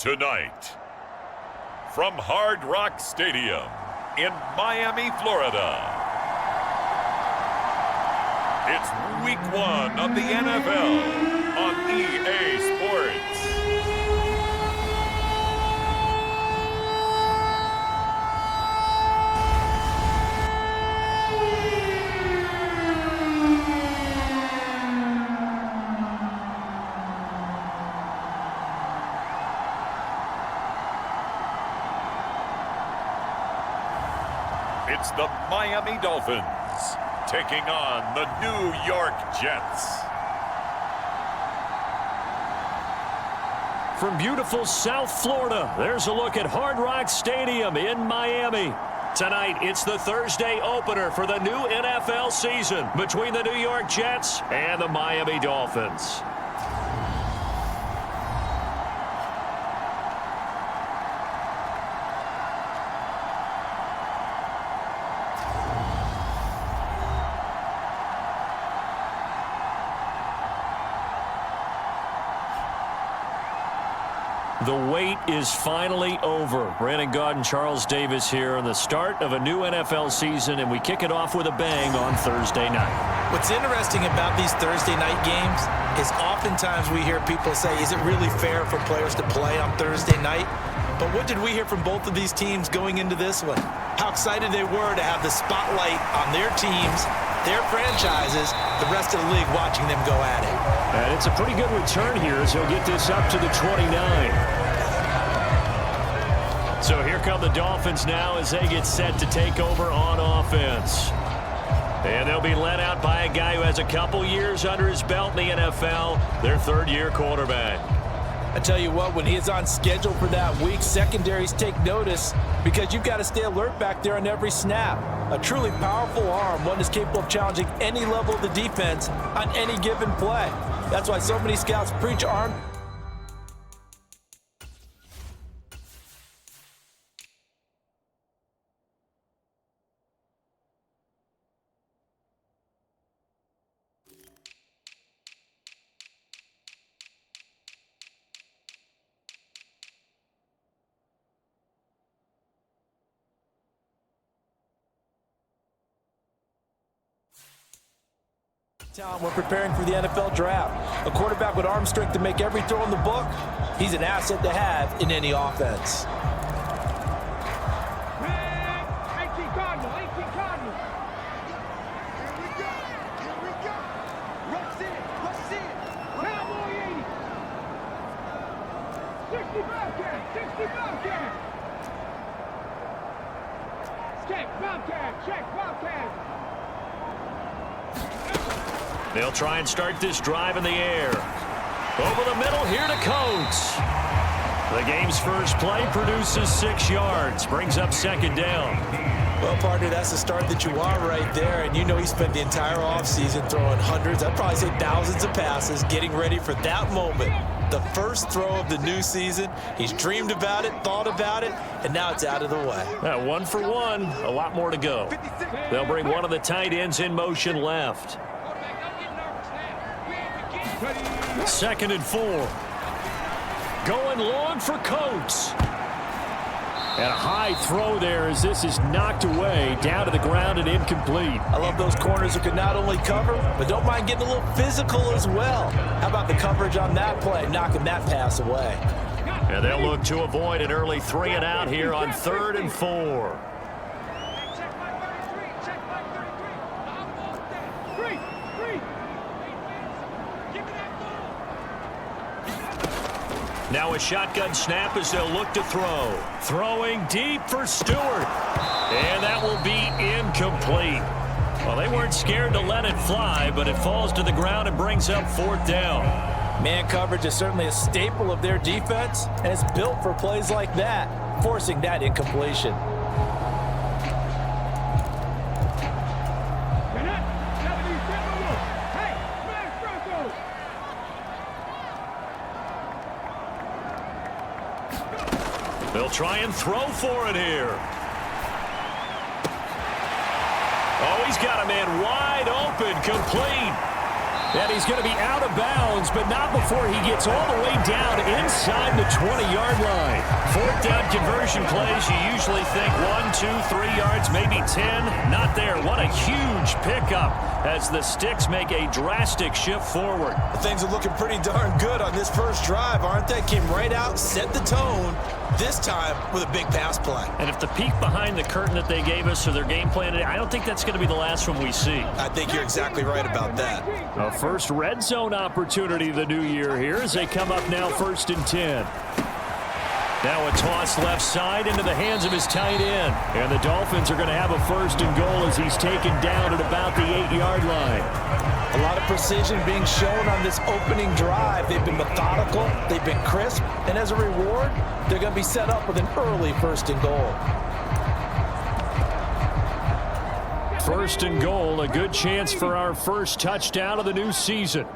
Tonight, from Hard Rock Stadium in Miami, Florida, it's Week 1 of the NFL on EA Sports. It's the Miami Dolphins taking on the New York Jets. From beautiful South Florida, there's a look at Hard Rock Stadium in Miami. Tonight, it's the Thursday opener for the new NFL season between the New York Jets and the Miami Dolphins. The wait is finally over. Brandon Gaud and Charles Davis here on the start of a new NFL season, and we kick it off with a bang on Thursday night. What's interesting about these Thursday night games is oftentimes we hear people say, is it really fair for players to play on Thursday night? But what did we hear from both of these teams going into this one? How excited they were to have the spotlight on their teams, their franchises, the rest of the league watching them go at it. And it's a pretty good return here as he'll get this up to the 29. So here come the Dolphins now as they get set to take over on offense. And they'll be led out by a guy who has a couple years under his belt in the NFL, their third-year quarterback. I tell you what, when he is on schedule for that week, secondaries take notice because you've got to stay alert back there on every snap. A truly powerful arm, one is capable of challenging any level of the defense on any given play. That's why so many scouts preach arm. Talent when preparing for the NFL draft. A quarterback with arm strength to make every throw in the book, he's an asset to have in any offense. 18 Cardinal. Here we go. Rush in. Cowboy 80. 60 Bobcat. Check Bobcat. They'll try and start this drive in the air. Over the middle, here to Coates. The game's first play produces 6 yards, brings up second down. Well, partner, that's the start that you want right there, and you know he spent the entire offseason throwing hundreds, I'd probably say thousands of passes, getting ready for that moment. The first throw of the new season. He's dreamed about it, thought about it, and now it's out of the way. 1 for 1, a lot more to go. They'll bring one of the tight ends in motion left. 2nd and 4. Going long for Coates. And a high throw there as this is knocked away, down to the ground and incomplete. I love those corners who can not only cover, but don't mind getting a little physical as well. How about the coverage on that play, knocking that pass away? And they'll look to avoid an early 3 and out here on 3rd and 4. Now a shotgun snap as they'll look to throw. Throwing deep for Stewart. And that will be incomplete. Well, they weren't scared to let it fly, but it falls to the ground and brings up 4th down. Man coverage is certainly a staple of their defense, and it's built for plays like that, forcing that incompletion. They'll try and throw for it here. Oh, he's got a man wide open, complete. And he's going to be out of bounds, but not before he gets all the way down inside the 20-yard line. Fourth down conversion plays, you usually think 1, 2, 3 yards, maybe 10. Not there. What a huge pickup as the Sticks make a drastic shift forward. Things are looking pretty darn good on this first drive, aren't they? Came right out, set the tone, this time with a big pass play. And if the peek behind the curtain that they gave us or their game plan, I don't think that's going to be the last one we see. I think you're exactly right about that. A first red zone opportunity the new year here as they come up now 1st and 10. Now a toss left side into the hands of his tight end. And the Dolphins are going to have a 1st and goal as he's taken down at about the 8-yard line. A lot of precision being shown on this opening drive. They've been methodical, they've been crisp, and as a reward, they're going to be set up with an early 1st and goal. 1st and goal, a good chance for our first touchdown of the new season.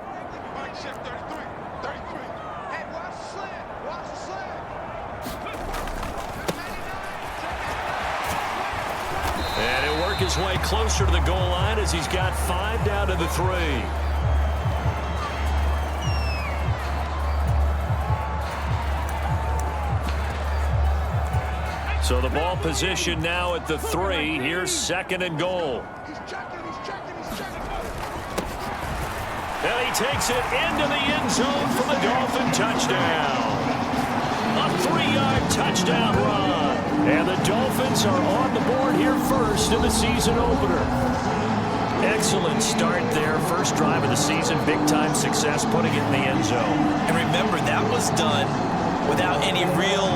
And he'll work his way closer to the goal line as he's got 5 down to the 3. So the ball position now at the 3. Here's 2nd and goal. And he takes it into the end zone for the Dolphin touchdown. A 3-yard touchdown run. And the Dolphins are on the board here first in the season opener. Excellent start there. First drive of the season. Big-time success putting it in the end zone. And remember, that was done without any real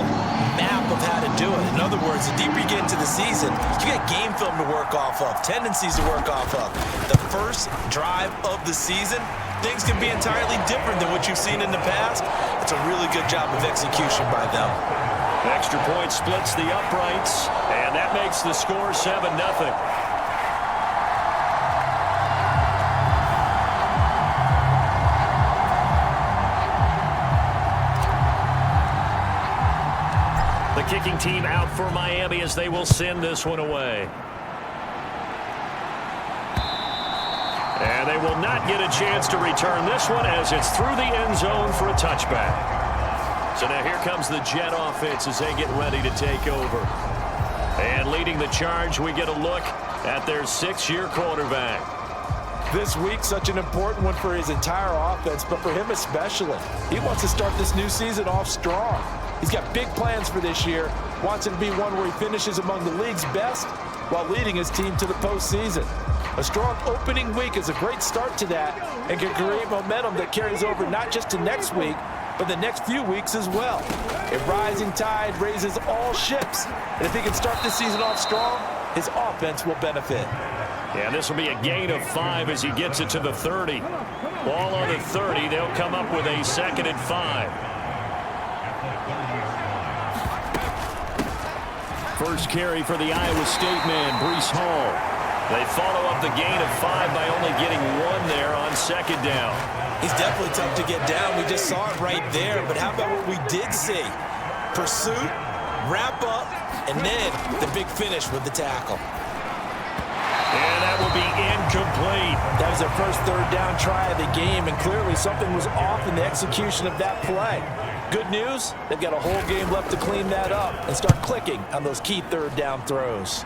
map of how to do it. In other words, the deeper you get into the season, you got game film to work off of, tendencies to work off of. The first drive of the season, things can be entirely different than what you've seen in the past. It's a really good job of execution by them. Extra point splits the uprights, and that makes the score 7-0. The kicking team out for Miami as they will send this one away. And they will not get a chance to return this one as it's through the end zone for a touchback. So now here comes the Jet offense as they get ready to take over. And leading the charge, we get a look at their 6-year quarterback. This week, such an important one for his entire offense, but for him especially. He wants to start this new season off strong. He's got big plans for this year, wants it to be one where he finishes among the league's best while leading his team to the postseason. A strong opening week is a great start to that and can create momentum that carries over not just to next week, but the next few weeks as well. A rising tide raises all ships, and if he can start this season off strong, his offense will benefit. Yeah, this will be a gain of 5 as he gets it to the 30. Ball on the 30, they'll come up with a 2nd and 5. First carry for the Iowa State man, Breece Hall. They follow up the gain of 5 by only getting 1 there on 2nd down. He's definitely tough to get down. We just saw it right there. But how about what we did see? Pursuit, wrap up, and then the big finish with the tackle. And that will be incomplete. That was their first 3rd down try of the game, and clearly something was off in the execution of that play. Good news, they've got a whole game left to clean that up and start clicking on those key 3rd down throws.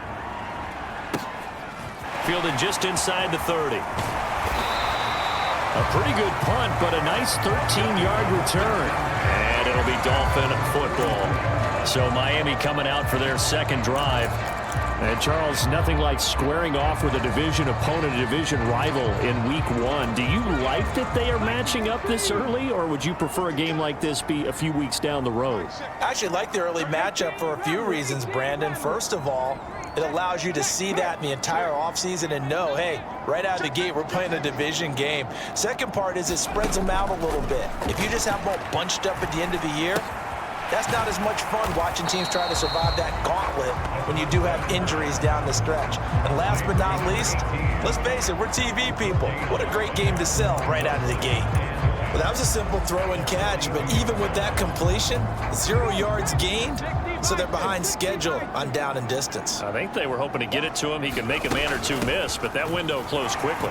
Fielded just inside the 30. A pretty good punt, but a nice 13-yard return. And it'll be Dolphin football. So Miami coming out for their 2nd drive. And Charles, nothing like squaring off with a division opponent, a division rival in week 1. Do you like that they are matching up this early, or would you prefer a game like this be a few weeks down the road? I actually like the early matchup for a few reasons, Brandon. First of all, it allows you to see that in the entire offseason and know, hey, right out of the gate, we're playing a division game. Second part is it spreads them out a little bit. If you just have them all bunched up at the end of the year, that's not as much fun watching teams try to survive that gauntlet when you do have injuries down the stretch. And last but not least, let's face it, we're TV people. What a great game to sell right out of the gate. Well, that was a simple throw and catch, but even with that completion, 0 yards gained, so they're behind schedule on down and distance. I think they were hoping to get it to him. He can make a man or two miss, but that window closed quickly.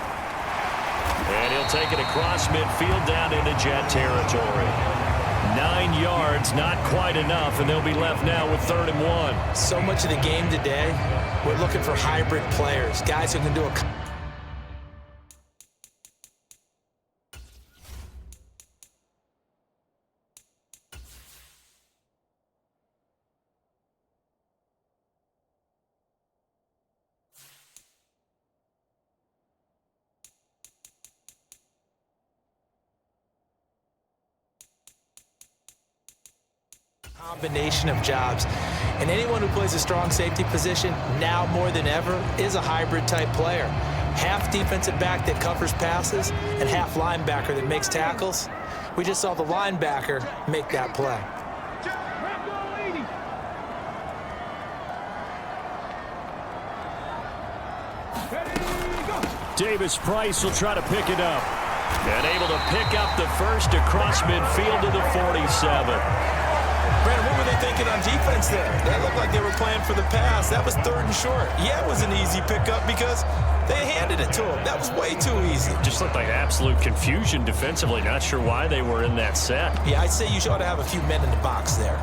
And he'll take it across midfield down into Jet territory. 9 yards, not quite enough, and they'll be left now with 3rd and 1. So much of the game today, we're looking for hybrid players, guys who can do a combination of jobs. And anyone who plays a strong safety position, now more than ever, is a hybrid type player. Half defensive back that covers passes and half linebacker that makes tackles. We just saw the linebacker make that play. Davis Price will try to pick it up. And able to pick up the first across midfield to the 47. Brandon, what were they thinking on defense there? That looked like they were playing for the pass. That was 3rd and short. Yeah, it was an easy pickup because they handed it to him. That was way too easy. Just looked like absolute confusion defensively. Not sure why they were in that set. Yeah, I'd say you ought to have a few men in the box there.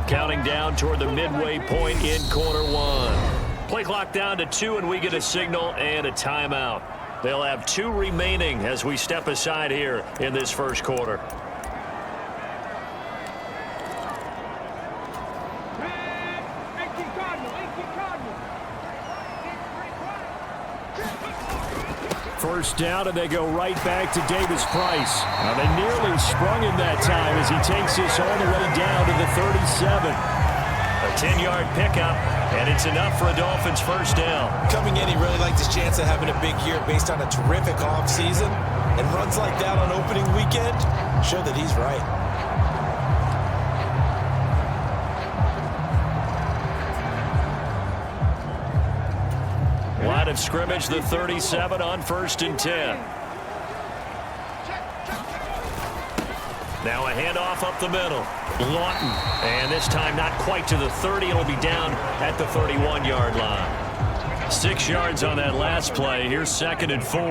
Counting down toward the midway point in quarter 1. Play clock down to 2, and we get a signal and a timeout. They'll have 2 remaining as we step aside here in this first quarter. First down, and they go right back to Davis Price. Now, they nearly sprung him that time as he takes this all the way down to the 37. A 10-yard pickup, and it's enough for a Dolphins first down. Coming in, he really liked his chance of having a big year based on a terrific offseason. And runs like that on opening weekend show that he's right. Line of scrimmage, the 37 on 1st and 10. Now a handoff up the middle. Lawton, and this time not quite to the 30. It'll be down at the 31-yard line. 6 yards on that last play. Here's 2nd and 4.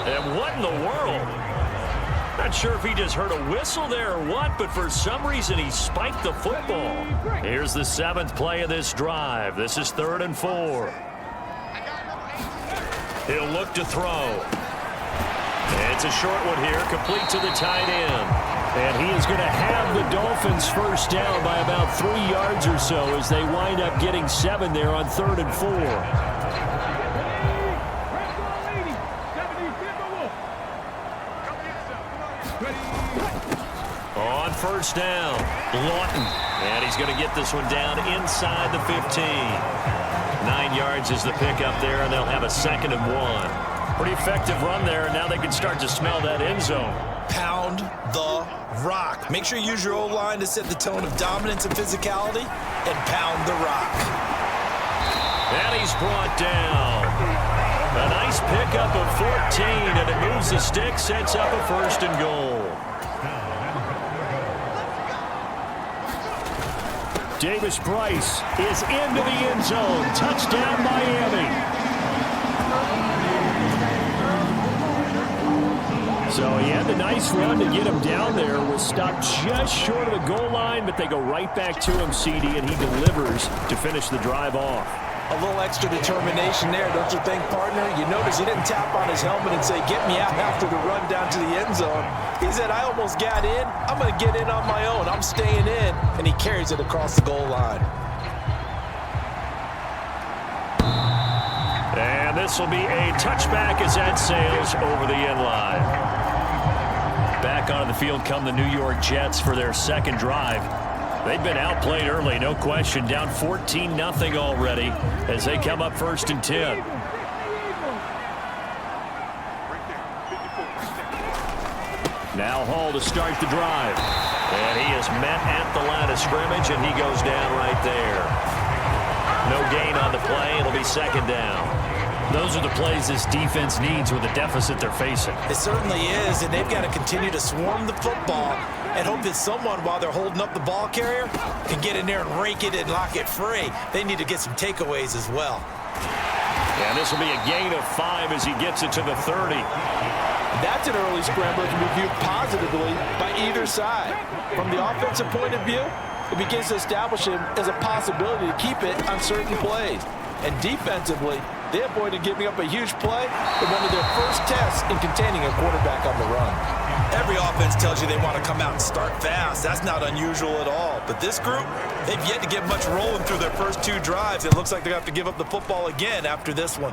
And what in the world? Not sure if he just heard a whistle there or what, but for some reason he spiked the football. Here's the 7th play of this drive. This is 3rd and 4. He'll look to throw. It's a short one here, complete to the tight end. And he is going to have the Dolphins first down by about 3 yards or so as they wind up getting 7 there on 3rd and 4. On first down, Lawton. And he's going to get this one down inside the 15. 9 yards is the pickup there, and they'll have a 2nd and 1. Pretty effective run there, and now they can start to smell that end zone. Pound the rock. Make sure you use your O-line to set the tone of dominance and physicality, and pound the rock. And he's brought down. A nice pickup of 14, and it moves the stick, sets up a 1st and goal. Davis Price is into the end zone. Touchdown, Miami. So he had the nice run to get him down there. Was stopped just short of the goal line, but they go right back to him, CD, and he delivers to finish the drive off. A little extra determination there, don't you think, partner? You notice he didn't tap on his helmet and say, get me out after the run down to the end zone. He said, I almost got in. I'm going to get in on my own. I'm staying in. And he carries it across the goal line. And this will be a touchback as that sails over the end line. Back onto the field come the New York Jets for their 2nd drive. They've been outplayed early, no question. Down 14-0 already as they come up 1st and 10. Now Hall to start the drive. And he is met at the line of scrimmage, and he goes down right there. No gain on the play. It'll be second down. Those are the plays this defense needs with the deficit they're facing. It certainly is, and they've got to continue to swarm the football and hope that someone, while they're holding up the ball carrier, can get in there and rake it and lock it free. They need to get some takeaways as well. And this will be a gain of 5 as he gets it to the 30. That's an early scrambler to be viewed positively by either side. From the offensive point of view, it begins to establish him as a possibility to keep it on certain plays. And defensively, they avoided giving up a huge play in one of their first tests in containing a quarterback on the run. Every offense tells you they want to come out and start fast. That's not unusual at all. But this group, they've yet to get much rolling through their first 2 drives. It looks like they're going to have to give up the football again after this one.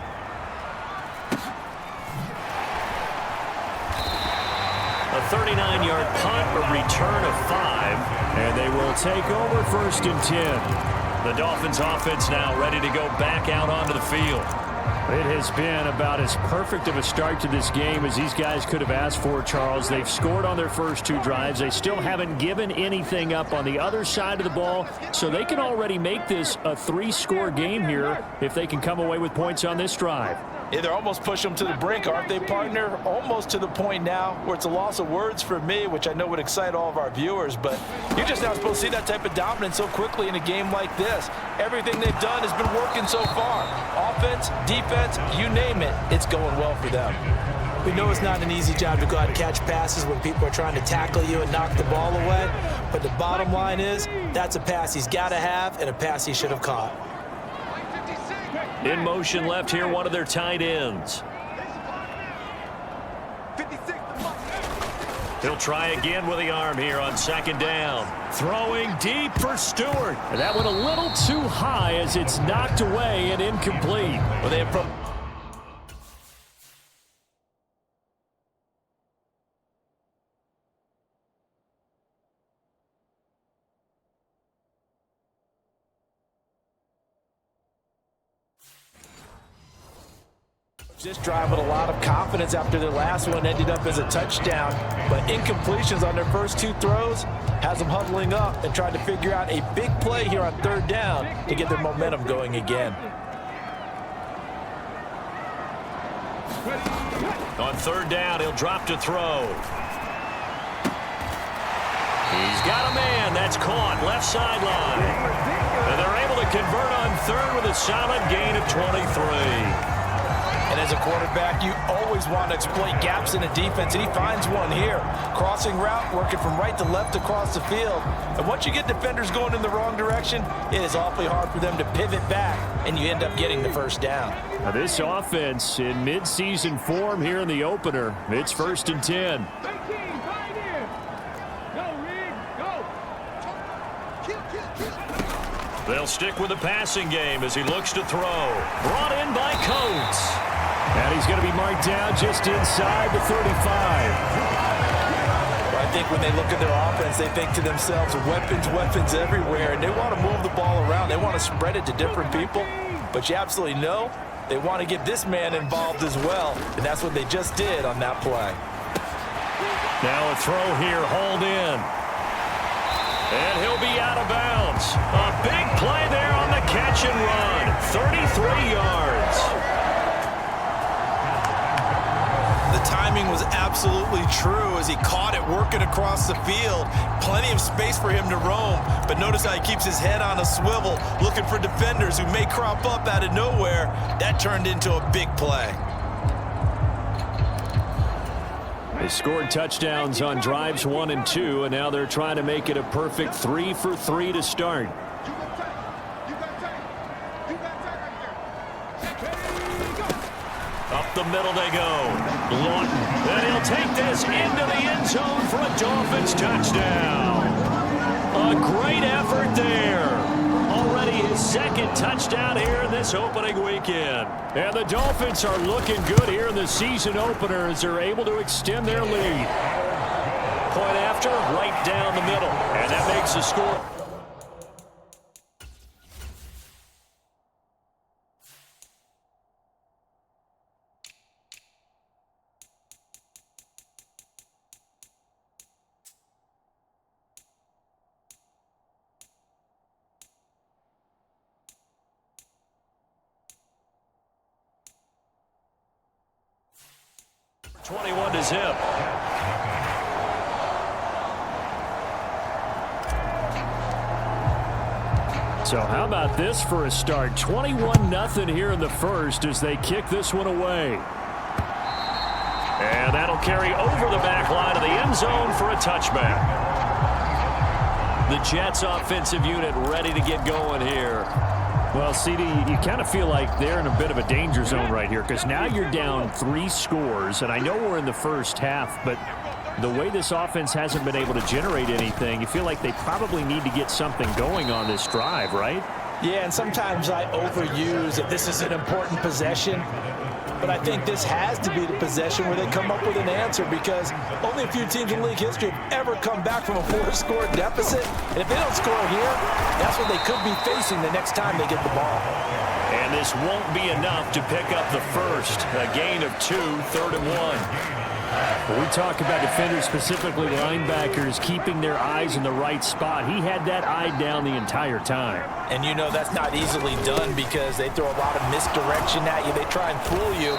A 39-yard punt, a return of 5, and they will take over 1st and 10. The Dolphins offense now ready to go back out onto the field. It has been about as perfect of a start to this game as these guys could have asked for, Charles. They've scored on their first 2 drives. They still haven't given anything up on the other side of the ball, so they can already make this a 3-score game here if they can come away with points on this drive. Yeah, they're almost pushing them to the brink, aren't they, partner? Almost to the point now where it's a loss of words for me, which I know would excite all of our viewers, but you're just not supposed to see that type of dominance so quickly in a game like this. Everything they've done has been working so far. Offense, defense, you name it, it's going well for them. We know it's not an easy job to go out and catch passes when people are trying to tackle you and knock the ball away, but the bottom line is that's a pass he's got to have and a pass he should have caught. In motion left here, one of their tight ends. He'll try again with the arm here on 2nd down. Throwing deep for Stewart. And that went a little too high as it's knocked away and incomplete. Well, they approach. This drive with a lot of confidence after their last one ended up as a touchdown, but incompletions on their first 2 throws has them huddling up and trying to figure out a big play here on 3rd down to get their momentum going again. On 3rd down, he'll drop to throw. He's got a man. That's caught left sideline. And they're able to convert on 3rd with a solid gain of 23. And as a quarterback, you always want to exploit gaps in a defense, and he finds one here. Crossing route, working from right to left across the field. And once you get defenders going in the wrong direction, it is awfully hard for them to pivot back, and you end up getting the 1st down. Now this offense in mid-season form here in the opener. It's 1st and 10. They'll stick with the passing game as he looks to throw. Brought in by Coates. And he's going to be marked down just inside the 35. I think when they look at their offense, they think to themselves, weapons, weapons everywhere, and they want to move the ball around. They want to spread it to different people, but you absolutely know they want to get this man involved as well, and that's what they just did on that play. Now a throw here, hauled in. And he'll be out of bounds. A big play there on the catch and run. 33 yards. The timing was absolutely true as he caught it working across the field. Plenty of space for him to roam, but notice how he keeps his head on a swivel, looking for defenders who may crop up out of nowhere. That turned into a big play. They scored touchdowns on drives 1 and 2, and now they're trying to make it a perfect 3 for 3 to start. Up the middle they go. Lawton. And he'll take this into the end zone for a Dolphins touchdown. A great effort there. Already his 2nd touchdown here in this opening weekend. And the Dolphins are looking good here in the season opener as they're able to extend their lead. Point after, right down the middle. And that makes the score. 21 to zip. So how about this for a start? 21-0 here in the first as they kick this one away. And that'll carry over the back line of the end zone for a touchback. The Jets offensive unit ready to get going here. Well, CD, you kind of feel like they're in a bit of a danger zone right here because now you're down 3 scores, and I know we're in the first half, but the way this offense hasn't been able to generate anything, you feel like they probably need to get something going on this drive, right? Yeah, and sometimes I overuse that this is an important possession. But I think this has to be the possession where they come up with an answer because only a few teams in league history have ever come back from a 4-score deficit. And if they don't score here, that's what they could be facing the next time they get the ball. And this won't be enough to pick up the first. A gain of 2, 3rd and 1. When we talk about defenders, specifically linebackers, keeping their eyes in the right spot, he had that eye down the entire time. And you know that's not easily done because they throw a lot of misdirection at you. They try and fool you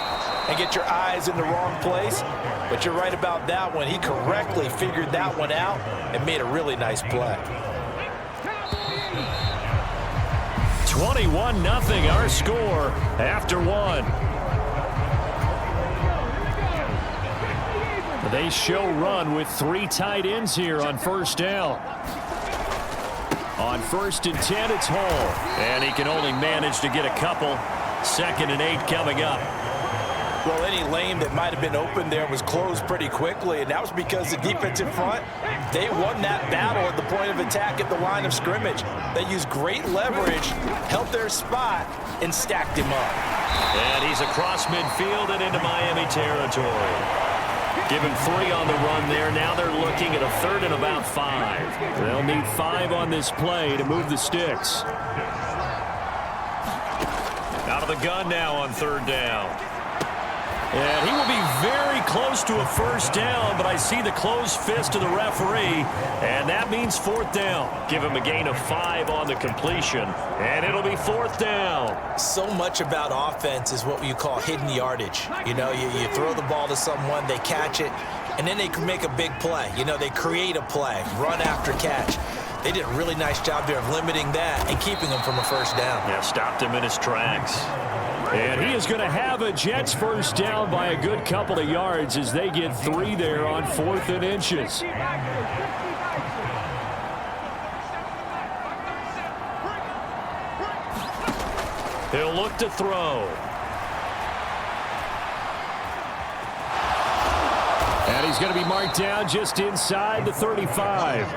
and get your eyes in the wrong place. But you're right about that one. He correctly figured that one out and made a really nice play. 21-0 our score after 1. They show run with 3 tight ends here on first down. On 1st and 10, it's Hall. And he can only manage to get a couple. 2nd and 8 coming up. Well, any lane that might have been open there was closed pretty quickly, and that was because the defensive front, they won that battle at the point of attack at the line of scrimmage. They used great leverage, held their spot, and stacked him up. And he's across midfield and into Miami territory. Give him 3 on the run there. Now they're looking at a 3rd and about 5. They'll need 5 on this play to move the sticks. Out of the gun now on 3rd down. And he will be very close to a first down, but I see the closed fist of the referee, and that means 4th down. Give him a gain of 5 on the completion, and it'll be 4th down. So much about offense is what you call hidden yardage. You know, you throw the ball to someone, they catch it, and then they can make a big play. You know, they create a play, run after catch. They did a really nice job there of limiting that and keeping him from a first down. Yeah, stopped him in his tracks. And he is going to have a Jets first down by a good couple of yards as they get 3 there on 4th and inches. He'll look to throw. And he's going to be marked down just inside the 35.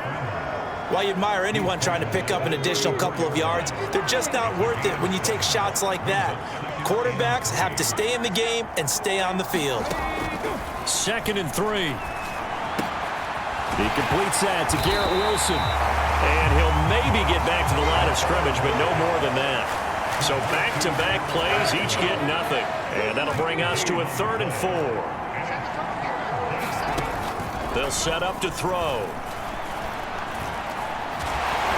While you admire anyone trying to pick up an additional couple of yards, they're just not worth it when you take shots like that. Quarterbacks have to stay in the game and stay on the field. 2nd and 3. He completes that to Garrett Wilson. And he'll maybe get back to the line of scrimmage, but no more than that. So back-to-back plays, each get nothing. And that'll bring us to a 3rd and 4. They'll set up to throw.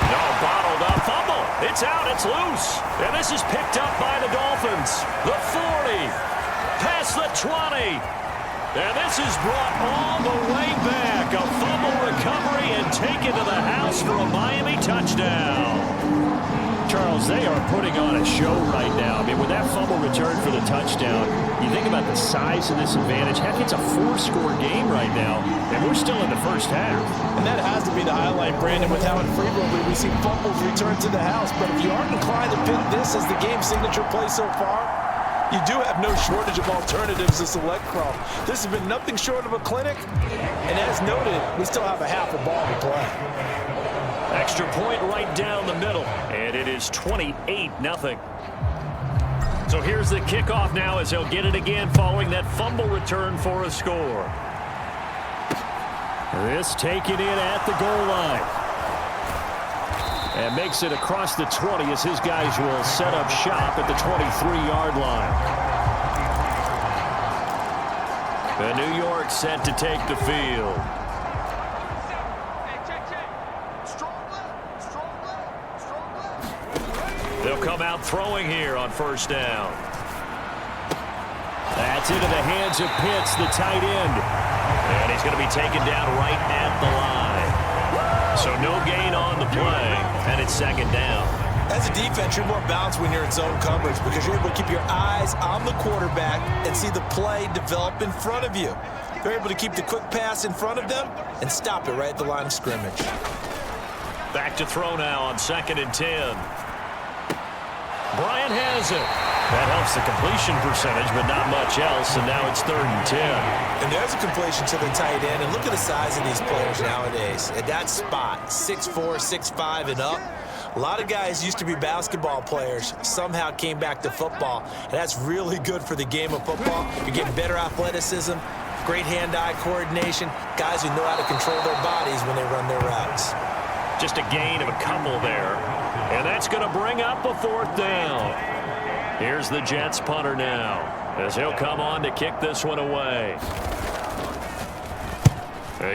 No, bottled up fumble. It's out, it's loose. And this is picked up by the Dolphins. The 40, past the 20. And this is brought all the way back. A fumble recovery and taken to the house for a Miami touchdown. Charles, they are putting on a show right now. I mean, with that fumble return for the touchdown, you think about the size of this advantage. Heck, it's a 4-score game right now, and we're still in the first half. And that has to be the highlight, Brandon, with how infrequently we see fumbles return to the house. But if you aren't inclined to pick this as the game signature play so far, you do have no shortage of alternatives to select from. This has been nothing short of a clinic, and as noted, we still have a half a ball to play. Extra point right down the middle, and it is 28-0. So here's the kickoff now as they'll get it again following that fumble return for a score. This taken in at the goal line. And makes it across the 20 as his guys will set up shop at the 23-yard line. The New York set to take the field. They'll come out throwing here on first down. That's into the hands of Pitts, the tight end. And he's going to be taken down right at the line. So no gain on the play, and it's second down. As a defense, you're more balanced when you're in zone coverage because you're able to keep your eyes on the quarterback and see the play develop in front of you. You're able to keep the quick pass in front of them and stop it right at the line of scrimmage. Back to throw now on 2nd and 10. Bryant has it. That helps the completion percentage, but not much else, and now it's 3rd and 10. And there's a completion to the tight end, and look at the size of these players nowadays. At that spot, 6'4", 6'5", and up. A lot of guys used to be basketball players, somehow came back to football, and that's really good for the game of football. You're getting better athleticism, great hand-eye coordination, guys who know how to control their bodies when they run their routes. Just a gain of a couple there, and that's going to bring up a 4th down. Here's the Jets punter now, as he'll come on to kick this one away.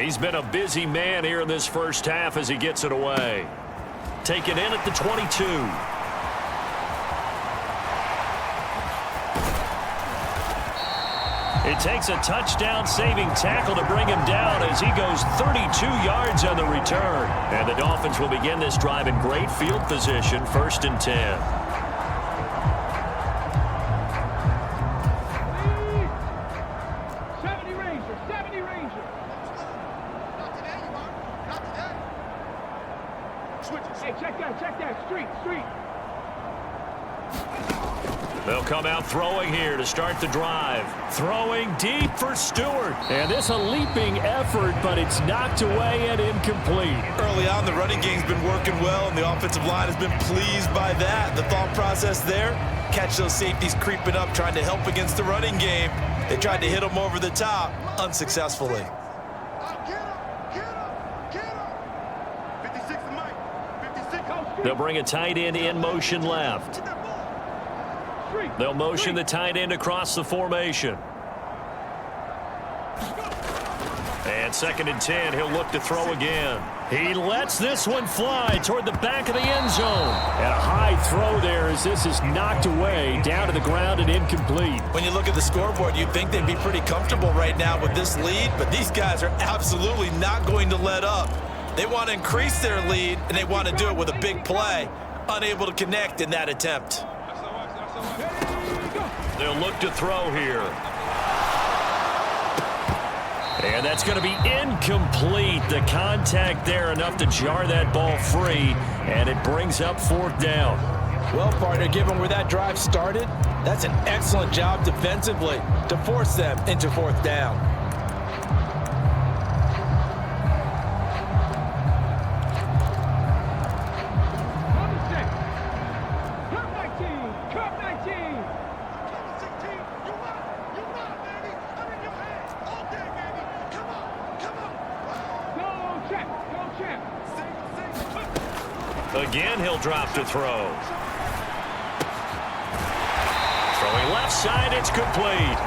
He's been a busy man here in this first half as he gets it away. Taken in at the 22. It takes a touchdown-saving tackle to bring him down as he goes 32 yards on the return. And the Dolphins will begin this drive in great field position, 1st and 10. 70 Ranger. Hey, check that. Street. They'll come out throwing here to start the drive. Throwing deep for Stewart. And this a leaping effort, but it's knocked away and incomplete. Early on, the running game's been working well, and the offensive line has been pleased by that. The thought process there, catch those safeties creeping up, trying to help against the running game. They tried to hit them over the top, unsuccessfully. They'll bring a tight end in motion left. They'll motion the tight end across the formation. And 2nd and 10, he'll look to throw again. He lets this one fly toward the back of the end zone. And a high throw there as this is knocked away, down to the ground and incomplete. When you look at the scoreboard, you'd think they'd be pretty comfortable right now with this lead, but these guys are absolutely not going to let up. They want to increase their lead, and they want to do it with a big play. Unable to connect in that attempt. They'll look to throw here. And that's going to be incomplete. The contact there enough to jar that ball free, and it brings up 4th down. Well, partner, given where that drive started, that's an excellent job defensively to force them into 4th down. Again, he'll drop to throw. Throwing left side, it's complete.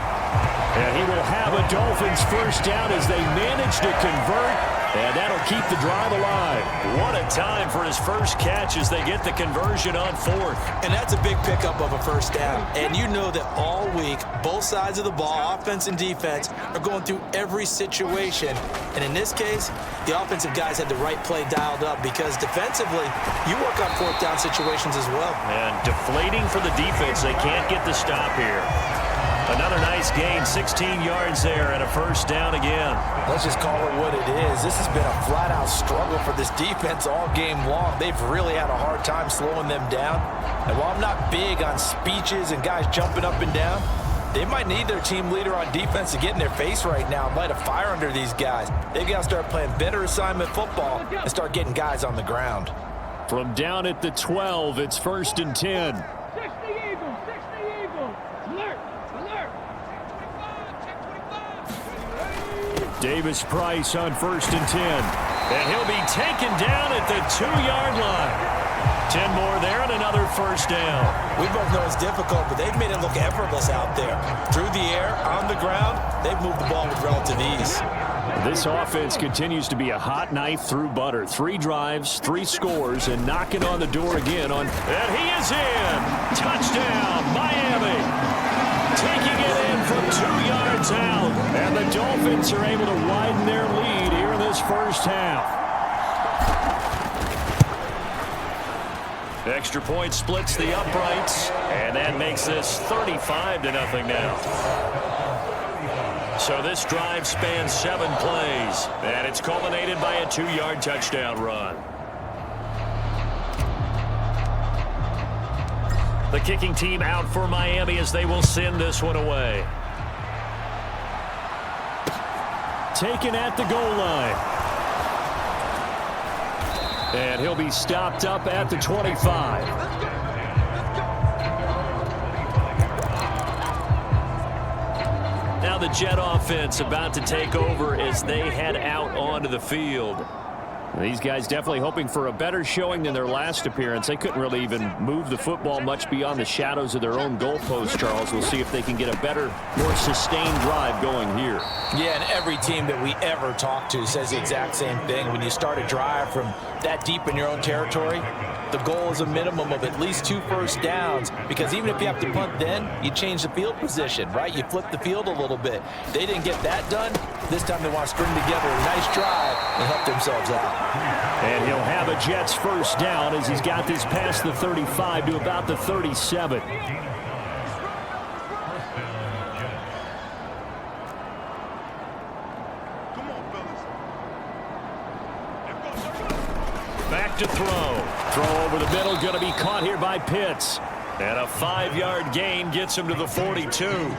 And he will have a Dolphins 1st down as they manage to convert. And that'll keep the drive alive. What a time for his first catch as they get the conversion on 4th. And that's a big pickup of a 1st down. And you know that all week, both sides of the ball, offense and defense, are going through every situation. And in this case, the offensive guys had the right play dialed up because defensively, you work on 4th down situations as well. And deflating for the defense. They can't get the stop here. Another nice gain, 16 yards there, and a 1st down again. Let's just call it what it is. This has been a flat-out struggle for this defense all game long. They've really had a hard time slowing them down. And while I'm not big on speeches and guys jumping up and down, they might need their team leader on defense to get in their face right now and light a fire under these guys. They've got to start playing better assignment football and start getting guys on the ground. From down at the 12, it's 1st and 10. 60 Eagles. Alert. Davis Price on 1st and 10. And he'll be taken down at the 2-yard line. 10 more there and another 1st down. We both know it's difficult, but they've made it look effortless out there. Through the air, on the ground, they've moved the ball with relative ease. This offense continues to be a hot knife through butter. 3 drives, 3 scores, and knocking on the door again on. And he is in. Touchdown, Miami. Taking it in from 2 yards out. And the Dolphins are able to widen their lead here in this first half. Extra point splits the uprights, and that makes this 35-0 now. So this drive spans 7 plays, and it's culminated by a 2-yard touchdown run. The kicking team out for Miami as they will send this one away. Taken at the goal line. And he'll be stopped up at the 25. Now the Jet offense about to take over as they head out onto the field. These guys definitely hoping for a better showing than their last appearance. They couldn't really even move the football much beyond the shadows of their own goalpost, Charles. We'll see if they can get a better, more sustained drive going here. Yeah, and every team that we ever talk to says the exact same thing. When you start a drive from that deep in your own territory, the goal is a minimum of at least 2 first downs, because even if you have to punt then, you change the field position, right? You flip the field a little bit. They didn't get that done. This time they want to string together a nice drive and help themselves out. And he'll have a Jets first down as he's got this past the 35 to about the 37. Back to throw. Throw over the middle, going to be caught here by Pitts. And a 5-yard gain gets him to the 42.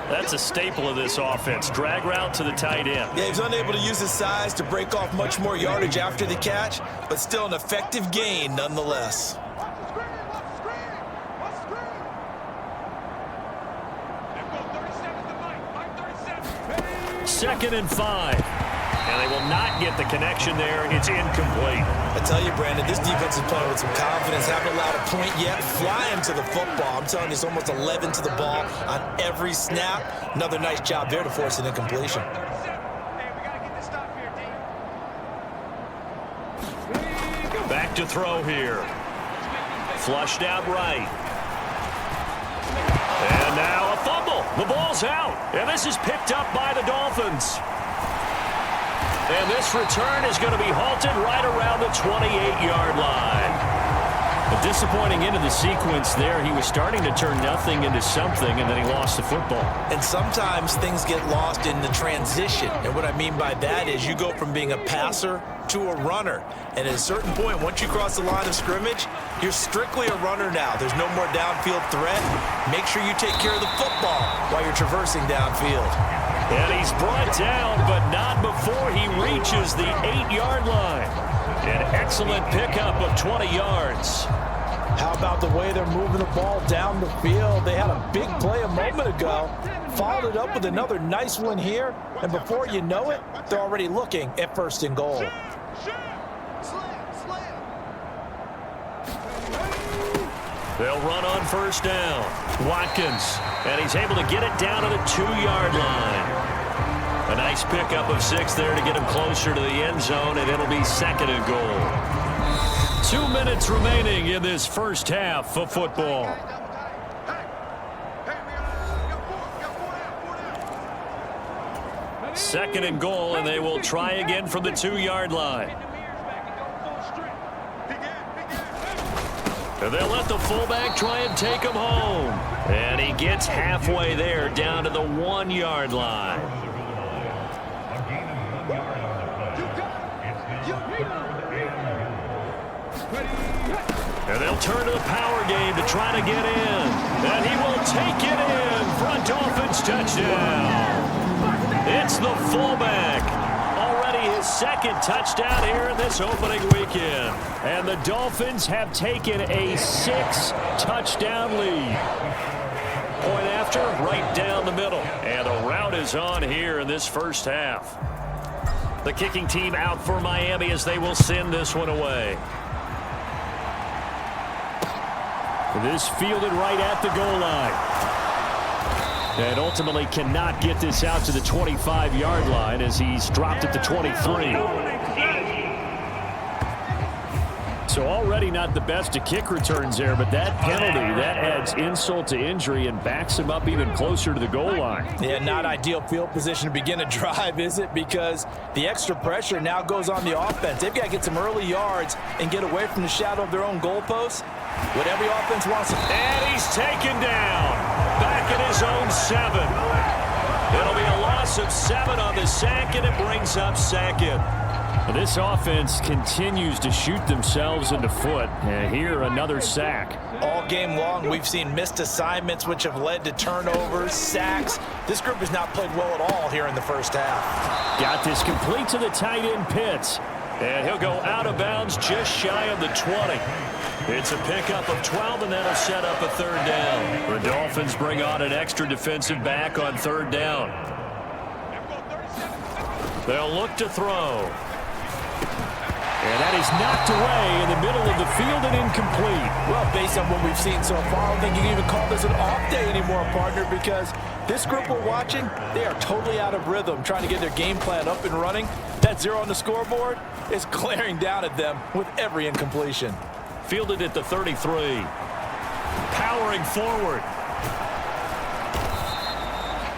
That's a staple of this offense. Drag route to the tight end. Yeah, he's unable to use his size to break off much more yardage after the catch, but still an effective gain nonetheless. Second and 5. And they will not get the connection there. It's incomplete. I tell you, Brandon, this defense is playing with some confidence. Haven't allowed a point yet. Flying to the football. I'm telling you, it's almost 11 to the ball on every snap. Another nice job there to force an incompletion. Back to throw here. Flushed out right. And now a fumble. The ball's out. And this is picked up by the Dolphins. And this return is going to be halted right around the 28-yard line. A disappointing end of the sequence there. He was starting to turn nothing into something, and then he lost the football. And sometimes things get lost in the transition. And what I mean by that is you go from being a passer to a runner. And at a certain point, once you cross the line of scrimmage, you're strictly a runner now. There's no more downfield threat. Make sure you take care of the football while you're traversing downfield. And he's brought down, but not before he reaches the 8-yard line. An excellent pickup of 20 yards. How about the way they're moving the ball down the field? They had a big play a moment ago, followed it up with another nice one here, and before you know it, they're already looking at 1st and goal. They'll run on 1st down. Watkins, and he's able to get it down to the 2-yard line. A nice pickup of 6 there to get him closer to the end zone, and it'll be 2nd and goal. 2 minutes remaining in this first half of football. Second and goal, and they will try again from the 2-yard line. And they'll let the fullback try and take him home. And he gets halfway there down to the 1-yard line. And they'll turn to the power game to try to get in. And he will take it in for a Dolphins touchdown. It's the fullback. Already his 2nd touchdown here in this opening weekend. And the Dolphins have taken a 6-touchdown lead. Point after, right down the middle. And the route is on here in this first half. The kicking team out for Miami as they will send this one away. This fielded right at the goal line. And ultimately cannot get this out to the 25-yard line as he's dropped at the 23. So already not the best of kick returns there, but that penalty, that adds insult to injury and backs him up even closer to the goal line. Yeah, not ideal field position to begin a drive, is it? Because the extra pressure now goes on the offense. They've got to get some early yards and get away from the shadow of their own goalposts. What every offense wants to... And he's taken down. Back at his own 7. It'll be a loss of 7 on the sack, and it brings up 2nd. This offense continues to shoot themselves in the foot. And here, another sack. All game long, we've seen missed assignments, which have led to turnovers, sacks. This group has not played well at all here in the first half. Got this complete to the tight end, Pitts. And he'll go out of bounds just shy of the 20. It's a pickup of 12, and that'll set up a 3rd down. The Dolphins bring on an extra defensive back on 3rd down. They'll look to throw. And that is knocked away in the middle of the field and incomplete. Well, based on what we've seen so far, I don't think you can even call this an off day anymore, partner, because this group we're watching, they are totally out of rhythm, trying to get their game plan up and running. That 0 on the scoreboard is glaring down at them with every incompletion. Fielded at the 33. Powering forward.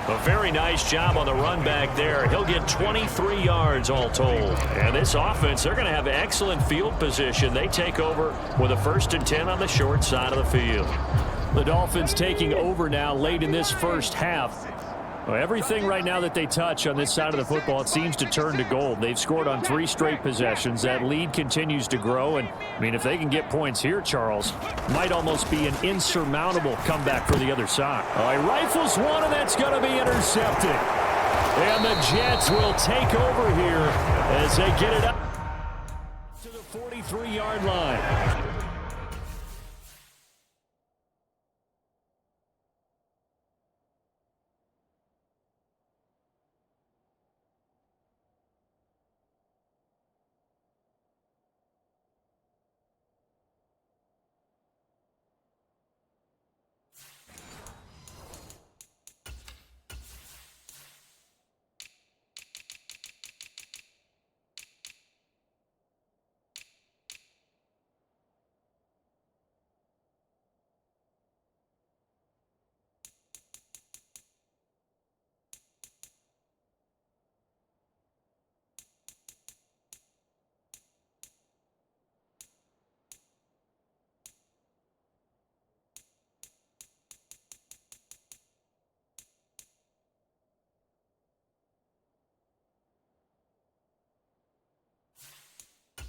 A very nice job on the run back there. He'll get 23 yards all told. And this offense, they're going to have excellent field position. They take over with a 1st and 10 on the short side of the field. The Dolphins taking over now late in this first half. Well, everything right now that they touch on this side of the football, it seems to turn to gold. They've scored on 3 straight possessions. That lead continues to grow. And, I mean, if they can get points here, Charles, might almost be an insurmountable comeback for the other side. Oh, he rifles one, and that's going to be intercepted. And the Jets will take over here as they get it up to the 43-yard line.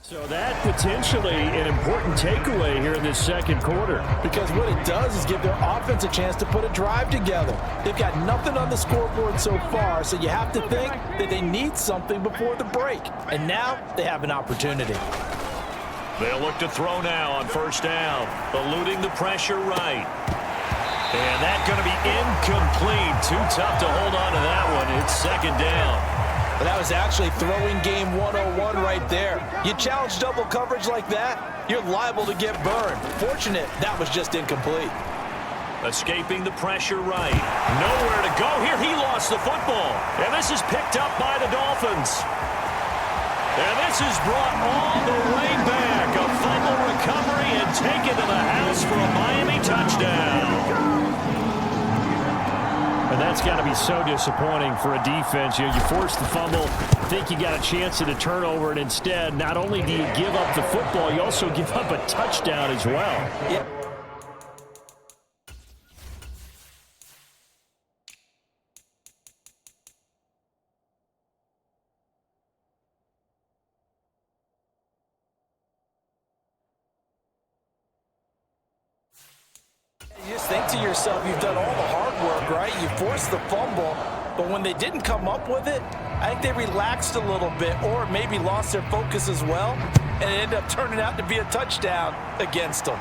So that potentially an important takeaway here in this second quarter. Because what it does is give their offense a chance to put a drive together. They've got nothing on the scoreboard so far, so you have to think that they need something before the break. And now they have an opportunity. They'll look to throw now on 1st down, eluding the pressure right. And that's going to be incomplete. Too tough to hold on to that one. It's 2nd down. But that was actually throwing game 101 right there. You challenge double coverage like that, you're liable to get burned. Fortunate, that was just incomplete. Escaping the pressure right. Nowhere to go here. He lost the football. And this is picked up by the Dolphins. And this is brought all the way back. A fumble recovery and taken to the house for a Miami touchdown. And that's got to be so disappointing for a defense. You force the fumble, think you got a chance at a turnover, and instead, not only do you give up the football, you also give up a touchdown as well. Yep. You just think to yourself, you've done all the hard work, right? You forced the fumble, but when they didn't come up with it, I think they relaxed a little bit or maybe lost their focus as well, and it ended up turning out to be a touchdown against them.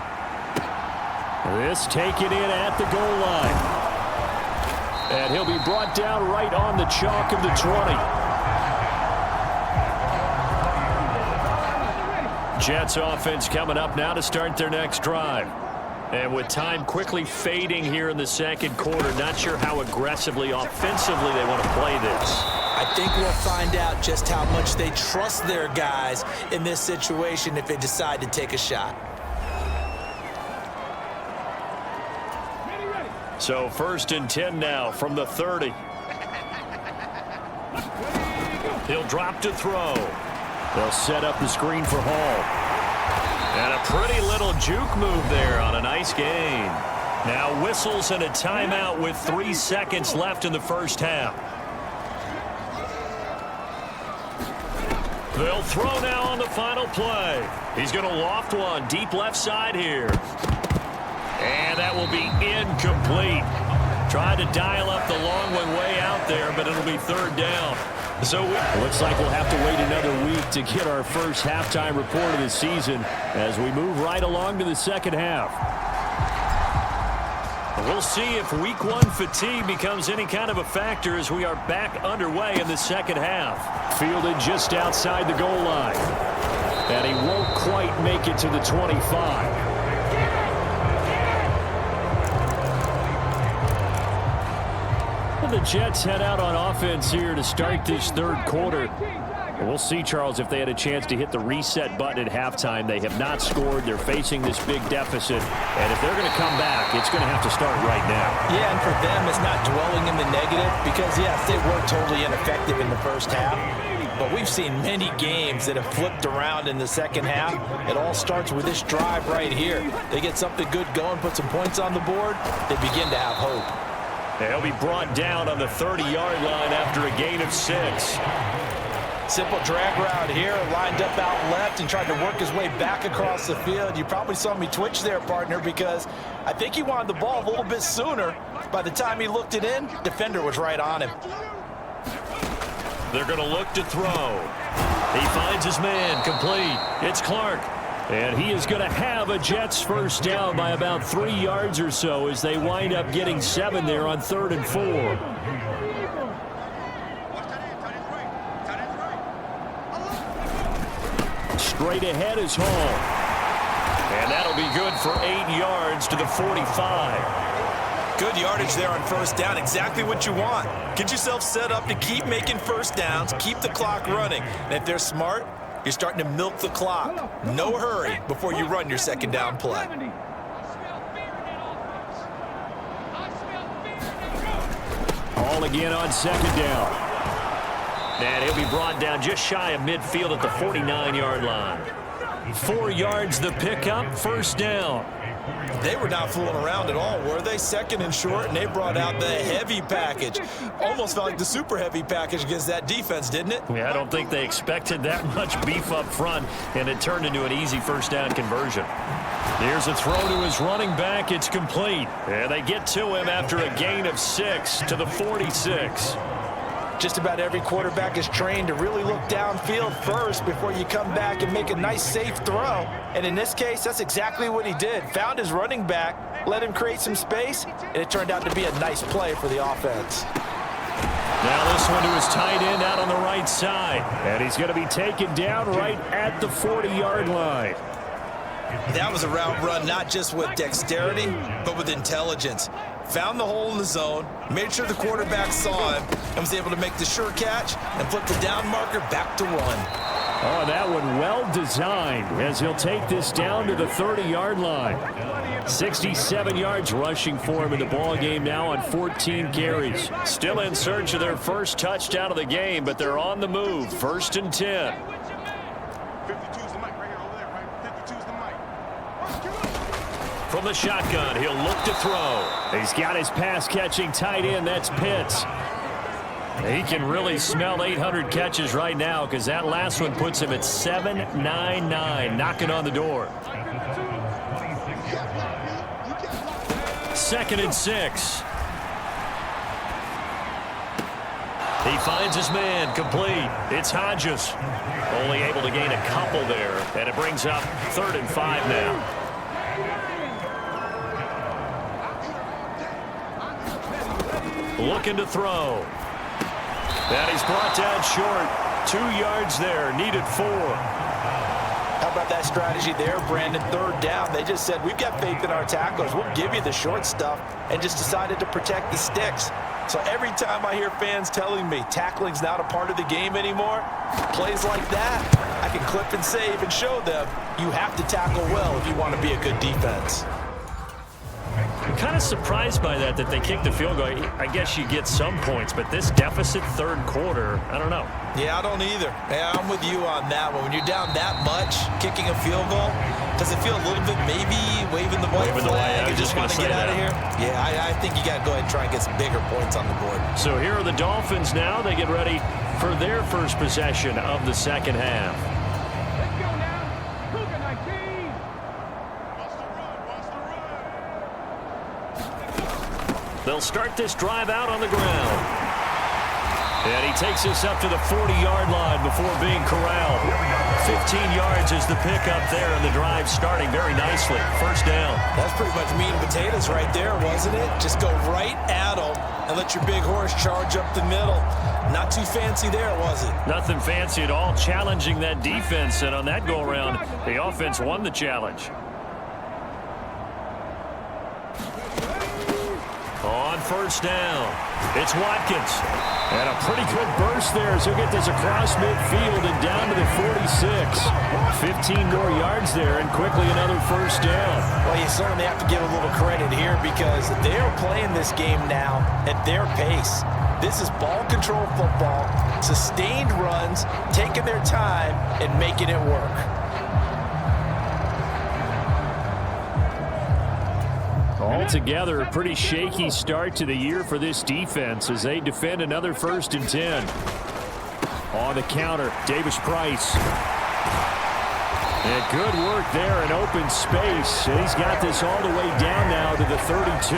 This taken in at the goal line. And he'll be brought down right on the chalk of the 20. Jets offense coming up now to start their next drive. And with time quickly fading here in the second quarter, not sure how aggressively, offensively they want to play this. I think we'll find out just how much they trust their guys in this situation if they decide to take a shot. So 1st and 10 now from the 30. He'll drop to throw. They'll set up the screen for Hall. And a pretty little juke move there on a nice gain. Now whistles and a timeout with 3 seconds left in the first half. They'll throw now on the final play. He's going to loft one deep left side here. And that will be incomplete. Tried to dial up the long one way out there, but it'll be 3rd down. So looks like we'll have to wait another week to get our first halftime report of the season as we move right along to the second half. We'll see if week 1 fatigue becomes any kind of a factor as we are back underway in the second half. Fielded just outside the goal line. And he won't quite make it to the 25. The Jets head out on offense here to start this 3rd quarter. We'll see, Charles, if they had a chance to hit the reset button at halftime. They have not scored. They're facing this big deficit. And if they're going to come back, it's going to have to start right now. Yeah, and for them, it's not dwelling in the negative because, yes, they were totally ineffective in the first half. But we've seen many games that have flipped around in the second half. It all starts with this drive right here. They get something good going, put some points on the board, they begin to have hope. They'll be brought down on the 30-yard line after a gain of 6. Simple drag route here, lined up out left and tried to work his way back across the field. You probably saw me twitch there, partner, because I think he wanted the ball a little bit sooner. By the time he looked it in, defender was right on him. They're going to look to throw. He finds his man, complete. It's Clark. And he is going to have a Jets first down by about 3 yards or so as they wind up getting 7 there on 3rd and 4. Straight ahead is Hall. And that'll be good for 8 yards to the 45. Good yardage there on first down. Exactly what you want. Get yourself set up to keep making first downs, keep the clock running. And if they're smart, you're starting to milk the clock. No hurry before you run your second down play. Hall again on second down. And he'll be brought down just shy of midfield at the 49-yard line. 4 yards the pickup, first down. They were not fooling around at all, were they? 2nd and short, and they brought out the heavy package. Almost felt like the super heavy package against that defense, didn't it? Yeah, I don't think they expected that much beef up front, and it turned into an easy first down conversion. Here's a throw to his running back. It's complete. And they get to him after a gain of 6 to the 46. Just about every quarterback is trained to really look downfield first before you come back and make a nice, safe throw. And in this case, that's exactly what he did. Found his running back, let him create some space, and it turned out to be a nice play for the offense. Now this one to his tight end out on the right side. And he's going to be taken down right at the 40-yard line. That was a route run not just with dexterity, but with intelligence. Found the hole in the zone, made sure the quarterback saw him, and was able to make the sure catch and flip the down marker back to run. Oh, that one well designed as he'll take this down to the 30-yard line. 67 yards rushing for him in the ball game now on 14 carries. Still in search of their first touchdown of the game, but they're on the move. 1st and 10. From the shotgun, he'll look to throw. He's got his pass-catching tight end. That's Pitts. He can really smell 800 catches right now because that last one puts him at 799, knocking on the door. 2nd and 6. He finds his man, complete. It's Hodges. Only able to gain a couple there, and it brings up 3rd and 5 now. Looking to throw. And he's brought down short. 2 yards there, needed 4. How about that strategy there, Brandon? 3rd down. They just said, we've got faith in our tacklers. We'll give you the short stuff, and just decided to protect the sticks. So every time I hear fans telling me tackling's not a part of the game anymore, plays like that, I can clip and save and show them you have to tackle well if you want to be a good defense. I'm kind of surprised by that they kicked the field goal. I guess you get some points, but this deficit third quarter, I don't know. Yeah, I don't either. Yeah, I'm with you on that one. When you're down that much, kicking a field goal, does it feel a little bit maybe waving the white flag and just want to get out of here? Yeah, I think you got to go ahead and try and get some bigger points on the board. So here are the Dolphins now. They get ready for their first possession of the second half. Let's go now. Cougar 19. They'll start this drive out on the ground. And he takes us up to the 40-yard line before being corralled. 15 yards is the pickup there, and the drive starting very nicely. First down. That's pretty much meat and potatoes right there, wasn't it? Just go right at them and let your big horse charge up the middle. Not too fancy there, was it? Nothing fancy at all, challenging that defense, and on that go-around, the offense won the challenge. On first down, it's Watkins. And a pretty good burst there as he'll get this across midfield and down to the 46. 15 more yards there and quickly another first down. Well, you certainly have to give a little credit here because they're playing this game now at their pace. This is ball control football, sustained runs, taking their time and making it work. Altogether, a pretty shaky start to the year for this defense as they defend another 1st and 10. On the counter, Davis Price. And good work there in open space. And he's got this all the way down now to the 32.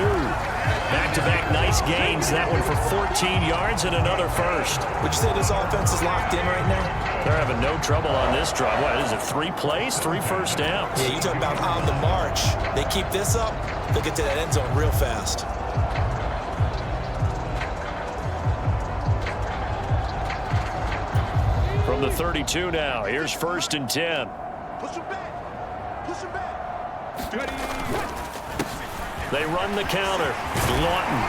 Back-to-back nice gains. That one for 14 yards and another first. Would you say this offense is locked in right now? They're having no trouble on this drive. What is it, 3 plays, 3 first downs? Yeah, you talk about on the march. They keep this up, they'll get to that end zone real fast. From the 32 now, here's 1st and 10. Push him back. Push him back. They run the counter. Lawton.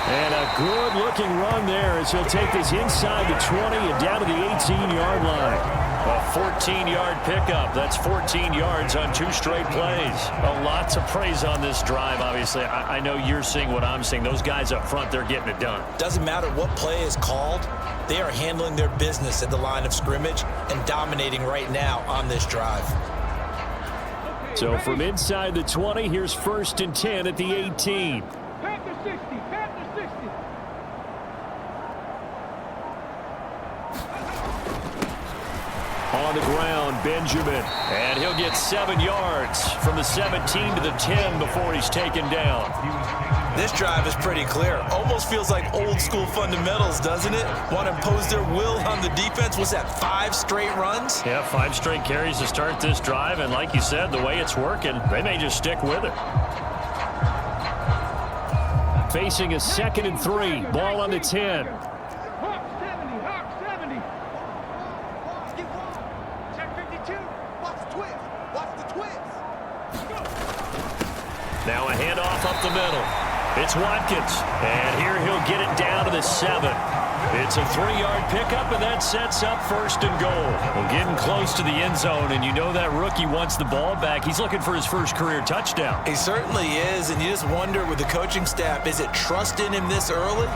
And a good-looking run there as he'll take this inside the 20 and down to the 18-yard line. A 14-yard pickup. That's 14 yards on 2 straight plays. A lot to praise on this drive, obviously. I know you're seeing what I'm seeing. Those guys up front, they're getting it done. Doesn't matter what play is called. They are handling their business at the line of scrimmage and dominating right now on this drive. So from inside the 20, here's 1st and 10 at the 18. Panther 60. Panther 60. On the ground, Benjamin. And he'll get 7 yards from the 17 to the 10 before he's taken down. This drive is pretty clear. Almost feels like old school fundamentals, doesn't it? Want to impose their will on the defense. What's that, 5 straight runs? Yeah, 5 straight carries to start this drive. And like you said, the way it's working, they may just stick with it. Facing a 2nd and 3. Ball on the 10. Hawk 70. Hawk 70. Check 52. Watch the twist. Watch the twist. Now a handoff up the middle. It's Watkins, and here he'll get it down to the 7. It's a 3-yard pickup, and that sets up 1st and goal. Well, getting close to the end zone, and you know that rookie wants the ball back. He's looking for his first career touchdown. He certainly is, and you just wonder with the coaching staff, is it trust in him this early?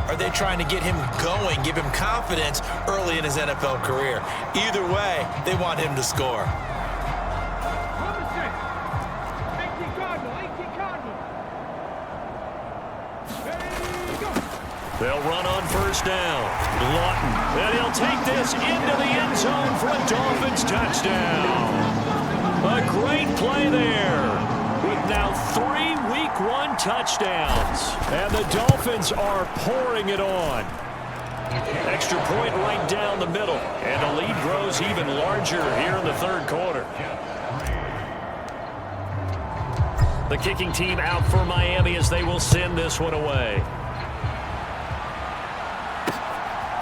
Are they trying to get him going, give him confidence early in his NFL career? Either way, they want him to score. Number 6. 18 Cardinal. 18 Cardinal. There you go. They'll run on 1st down. Lawton, and he'll take this into the end zone for a Dolphins touchdown. A great play there. With now 3 Week 1 touchdowns. And the Dolphins are pouring it on. Extra point right down the middle. And the lead grows even larger here in the 3rd quarter. The kicking team out for Miami as they will send this one away.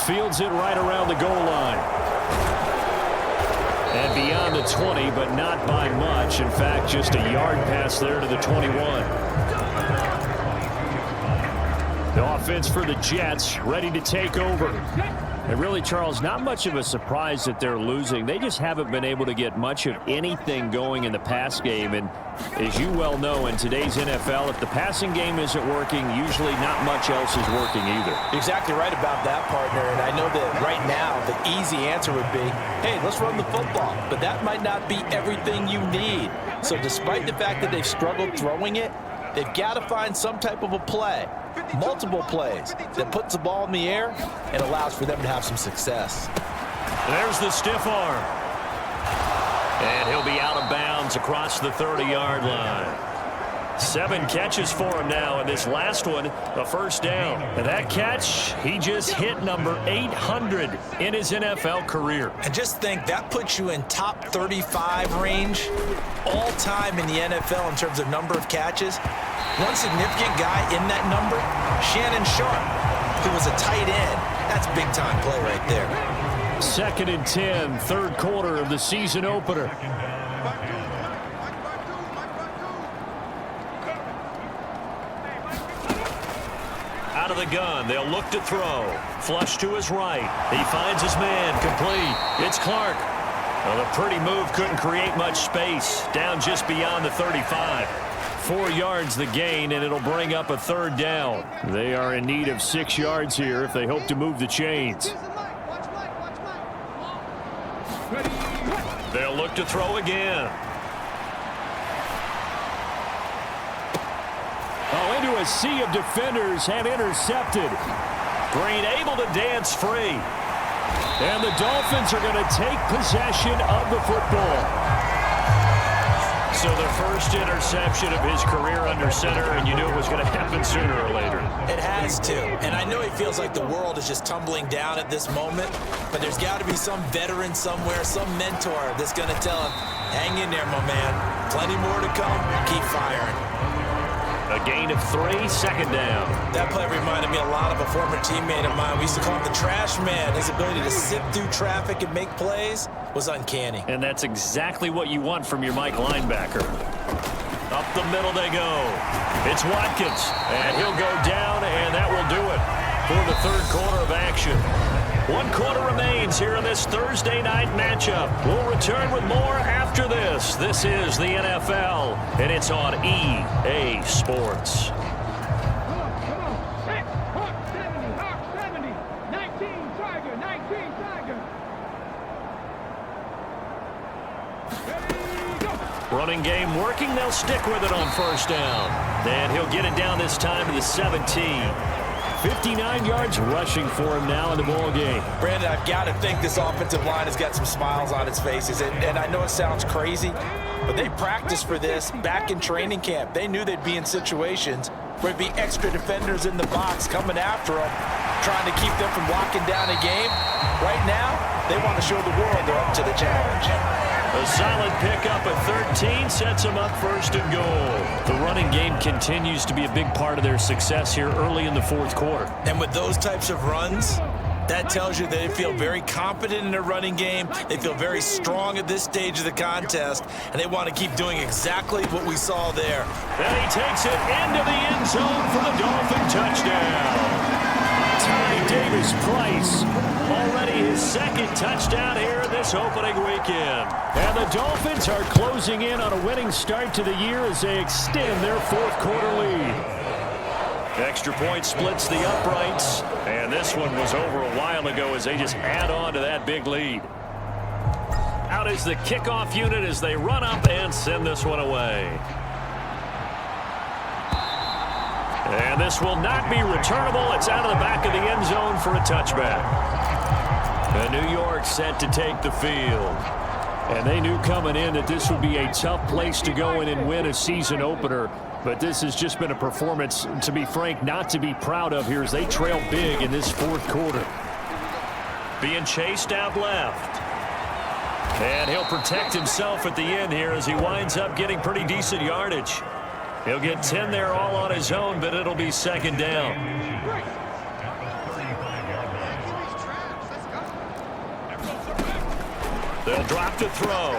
Fields it right around the goal line. And beyond the 20, but not by much. In fact, just a yard pass there to the 21. The offense for the Jets, ready to take over. And really, Charles, not much of a surprise that they're losing. They just haven't been able to get much of anything going in the pass game. And as you well know, in today's NFL, if the passing game isn't working, usually not much else is working either. You're exactly right about that, partner. And I know that right now the easy answer would be, hey, let's run the football. But that might not be everything you need. So despite the fact that they've struggled throwing it, they've got to find some type of a play, multiple plays, that puts the ball in the air and allows for them to have some success. There's the stiff arm. And he'll be out of bounds across the 30-yard line. 7 catches for him now, and this last one, a first down. And that catch, he just hit number 800 in his NFL career. And just think, that puts you in top 35 range all time in the NFL in terms of number of catches. One significant guy in that number, Shannon Sharp, who was a tight end. That's big-time play right there. 2nd and 10, third quarter of the season opener. Out of the gun, they'll look to throw. Flush to his right. He finds his man, complete. It's Clark. Well, the pretty move couldn't create much space. Down just beyond the 35. 4 yards the gain, and it'll bring up a third down. They are in need of 6 yards here if they hope to move the chains. They'll look to throw again. Oh, into a sea of defenders and intercepted. Green able to dance free. And the Dolphins are going to take possession of the football. So the first interception of his career under center, and you knew it was going to happen sooner or later. It has to. And I know he feels like the world is just tumbling down at this moment, but there's got to be some veteran somewhere, some mentor that's going to tell him, hang in there, my man. Plenty more to come. Keep firing. A gain of 3, second down. That play reminded me a lot of a former teammate of mine. We used to call him the trash man. His ability to sit through traffic and make plays was uncanny. And that's exactly what you want from your Mike linebacker. Up the middle they go. It's Watkins, and he'll go down, and that will do it for the third quarter of action. 1 quarter remains here in this Thursday night matchup. We'll return with more after this. This is the NFL, and it's on EA Sports. Come on. Hey, Hawk 70, 19 Tiger, 19 Tiger. Ready, go. Running game working. They'll stick with it on first down. And he'll get it down this time to the 17. 59 yards rushing for him now in the ball game. Brandon, I've got to think this offensive line has got some smiles on its faces. And I know it sounds crazy, but they practiced for this back in training camp. They knew they'd be in situations where there'd be extra defenders in the box coming after them, trying to keep them from locking down a game. Right now, they want to show the world they're up to the challenge. A solid pickup at 13 sets them up first and goal. The running game continues to be a big part of their success here early in the fourth quarter. And with those types of runs, that tells you they feel very confident in their running game. They feel very strong at this stage of the contest, and they want to keep doing exactly what we saw there. And he takes it into the end zone for the Dolphin touchdown. Ty Davis-Price, already his second touchdown here this opening weekend. And the Dolphins are closing in on a winning start to the year as they extend their fourth quarter lead. Extra point splits the uprights, and this one was over a while ago as they just add on to that big lead. Out is the kickoff unit as they run up and send this one away. And this will not be returnable. It's out of the back of the end zone for a touchback. And New York set to take the field. And they knew coming in that this would be a tough place to go in and win a season opener. But this has just been a performance, to be frank, not to be proud of here as they trail big in this fourth quarter. Being chased out left. And he'll protect himself at the end here as he winds up getting pretty decent yardage. He'll get 10 there all on his own, but it'll be second down. They'll drop to throw.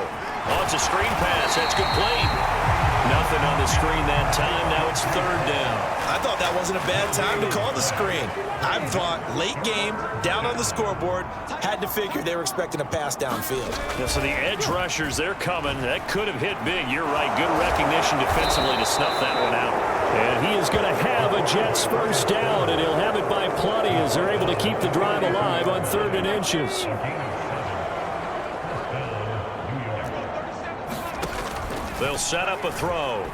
Oh, it's a screen pass. That's complete. Nothing on the screen that time. Now it's third down. I thought that wasn't a bad time to call the screen. I thought late game, down on the scoreboard, had to figure they were expecting a pass downfield. Yeah, so the edge rushers, they're coming. That could have hit big. You're right. Good recognition defensively to snuff that one out. And he is going to have a Jets first down, and he'll have it by plenty as they're able to keep the drive alive on 3rd and inches. They'll set up a throw.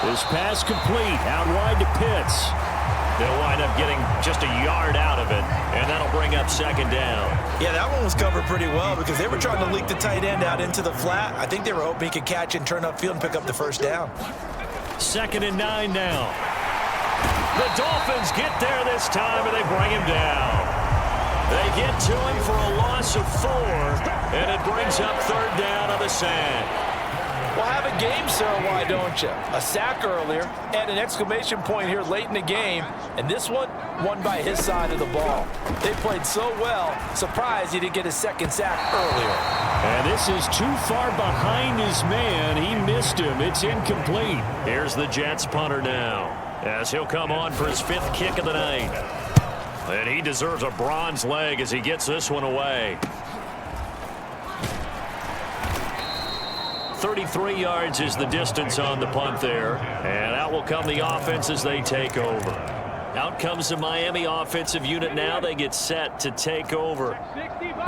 This pass complete, out wide to Pitts. They'll wind up getting just a yard out of it, and that'll bring up 2nd down. Yeah, that one was covered pretty well because they were trying to leak the tight end out into the flat. I think they were hoping he could catch it and turn upfield and pick up the first down. 2nd and 9 now. The Dolphins get there this time, and they bring him down. They get to him for a loss of 4, and it brings up 3rd down on the sack. Well, have a game, sir, why don't you? A sack earlier and an exclamation point here late in the game, and this one won by his side of the ball. They played so well, surprised he didn't get his 2nd sack earlier. And this is too far behind his man. He missed him. It's incomplete. Here's the Jets punter now, as he'll come on for his 5th kick of the night. And he deserves a bronze leg as he gets this one away. 33 yards is the distance on the punt there. And out will come the offense as they take over. Out comes the Miami offensive unit now. They get set to take over.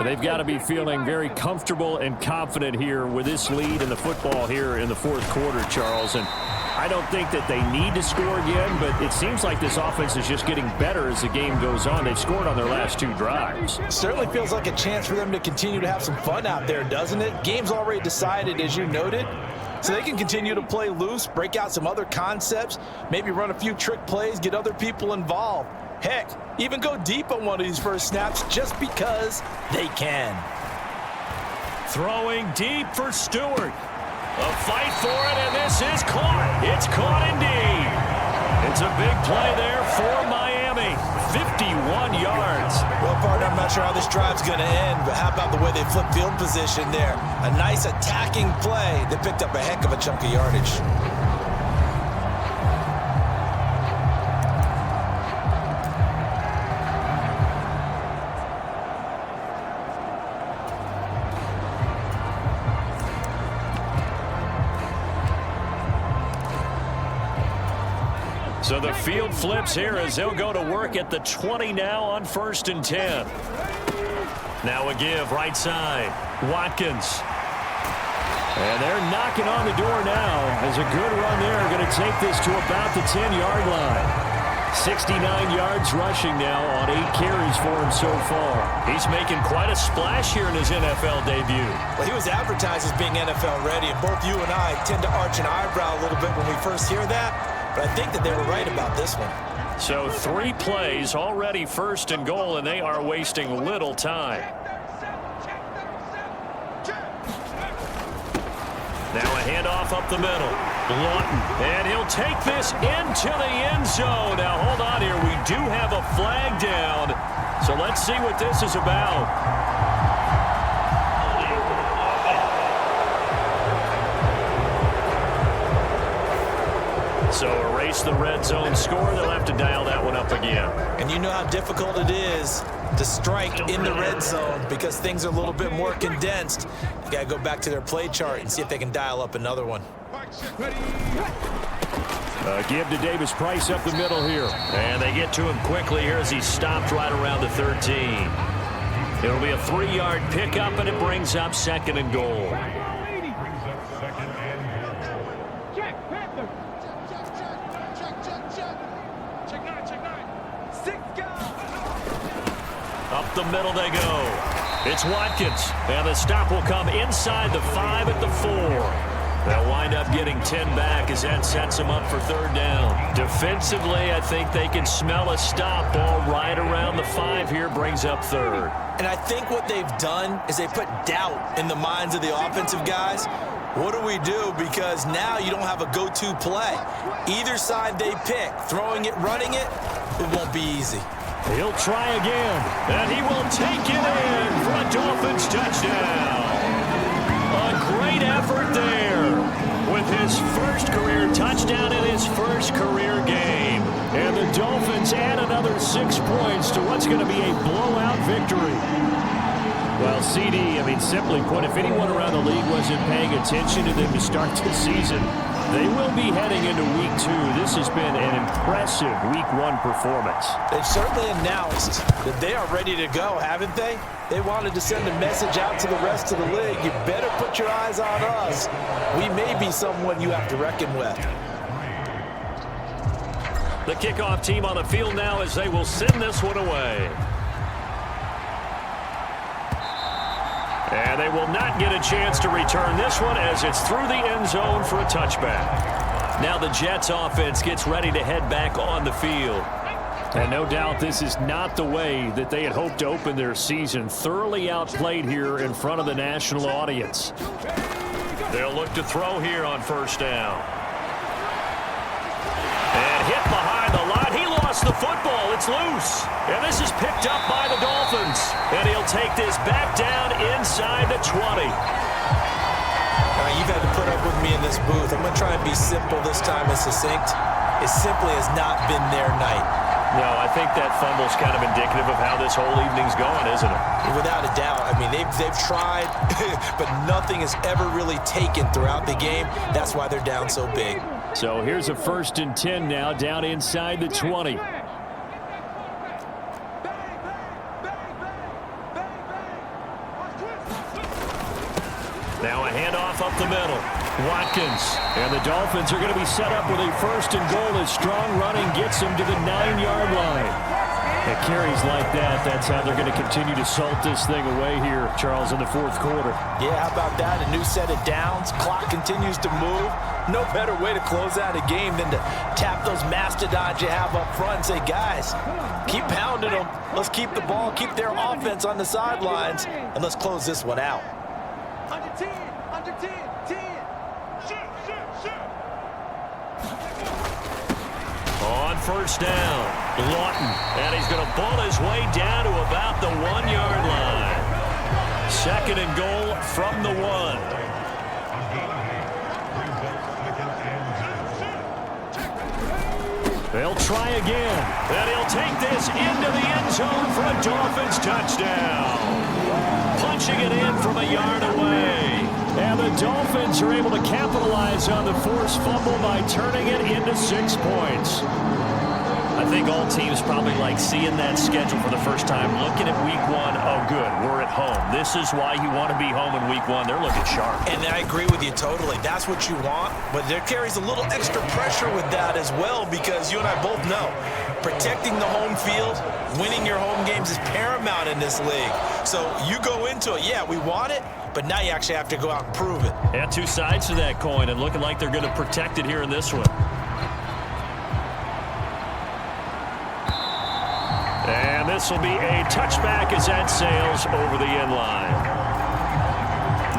They've got to be feeling very comfortable and confident here with this lead in the football here in the 4th quarter, Charles. And I don't think that they need to score again, but it seems like this offense is just getting better as the game goes on. They've scored on their last 2 drives. Certainly feels like a chance for them to continue to have some fun out there, doesn't it? Game's already decided, as you noted, so they can continue to play loose, break out some other concepts, maybe run a few trick plays, get other people involved. Heck, even go deep on one of these first snaps just because they can. Throwing deep for Stewart. A fight for it, and this is caught. It's caught indeed. It's a big play there for Miami. 51 yards. Well, partner, I'm not sure how this drive's going to end, but how about the way they flip field position there? A nice attacking play that picked up a heck of a chunk of yardage. So the field flips here as they'll go to work at the 20 now on 1st and 10. Now a give right side. Watkins. And they're knocking on the door now. As a good run there, going to take this to about the 10-yard line. 69 yards rushing now on 8 carries for him so far. He's making quite a splash here in his NFL debut. Well, he was advertised as being NFL ready, and both you and I tend to arch an eyebrow a little bit when we first hear that. But I think that they were right about this one. So 3 plays, already 1st and goal, and they are wasting little time. Now a handoff up the middle. Lawton, and he'll take this into the end zone. Now hold on here. We do have a flag down. So let's see what this is about. So erase the red zone score. They'll have to dial that one up again. And you know how difficult it is to strike in the red zone because things are a little bit more condensed. You got to go back to their play chart and see if they can dial up another one. Give to Davis Price up the middle here. And they get to him quickly here as he's stopped right around the 13. It'll be a 3-yard pickup, and it brings up 2nd and goal. Up the middle they go. It's Watkins. And the stop will come inside the 5 at the 4. They'll wind up getting 10 back as that sets them up for 3rd down. Defensively, I think they can smell a stop. Ball right around the 5 here brings up 3rd. And I think what they've done is they put doubt in the minds of the offensive guys. What do we do? Because now you don't have a go-to play. Either side they pick, throwing it, running it, it won't be easy. He'll try again, and he will take it in for a Dolphins touchdown. A great effort there. his first career touchdown in his first career game. And the Dolphins add another 6 points to what's going to be a blowout victory. Well, CD, simply put, if anyone around the league wasn't paying attention to them to start the season, they will be heading into Week 2. This has been an impressive Week 1 performance. They've certainly announced that they are ready to go, haven't they? They wanted to send a message out to the rest of the league. You better put your eyes on us. We may be someone you have to reckon with. The kickoff team on the field now as they will send this one away. And they will not get a chance to return this one as it's through the end zone for a touchback. Now the Jets offense gets ready to head back on the field. And no doubt this is not the way that they had hoped to open their season. Thoroughly outplayed here in front of the national audience. They'll look to throw here on first down. And hit behind the line. He lost the football. It's loose. And this is picked up by the Dolphins. And he'll take this back down inside the 20. You've had to put up with me in this booth. I'm going to try and be simple this time and succinct. It simply has not been their night. No, I think that fumble's kind of indicative of how this whole evening's going, isn't it? Without a doubt. They've tried, but nothing has ever really taken throughout the game. That's why they're down so big. So here's a 1st and 10 now, down inside the 20. Now a handoff up the middle. Watkins. And the Dolphins are going to be set up with a 1st and goal as strong running gets them to the 9-yard line. It carries like that. That's how they're going to continue to salt this thing away here, Charles, in the 4th quarter. Yeah, how about that? A new set of downs. Clock continues to move. No better way to close out a game than to tap those mastodons you have up front and say, guys, keep pounding them. Let's keep the ball, keep their offense on the sidelines, and let's close this one out. Under 10, under 10, 10. Shoot. On first down, Lawton. And he's going to ball his way down to about the 1-yard line. 2nd and goal from the 1. They'll try again. And he'll take this into the end zone for a Dolphins touchdown. Punching it in from a yard away. And the Dolphins are able to capitalize on the forced fumble by turning it into 6 points. I think all teams probably like seeing that schedule for the first time, looking at Week 1. Oh, good, we're at home. This is why you want to be home in Week 1. They're looking sharp. And I agree with you totally. That's what you want. But there carries a little extra pressure with that as well, because you and I both know protecting the home field, winning your home games is paramount in this league. So you go into it, yeah, we want it, but now you actually have to go out and prove it. Yeah, 2 sides to that coin, and looking like they're going to protect it here in this one. And this will be a touchback as that sails over the end line.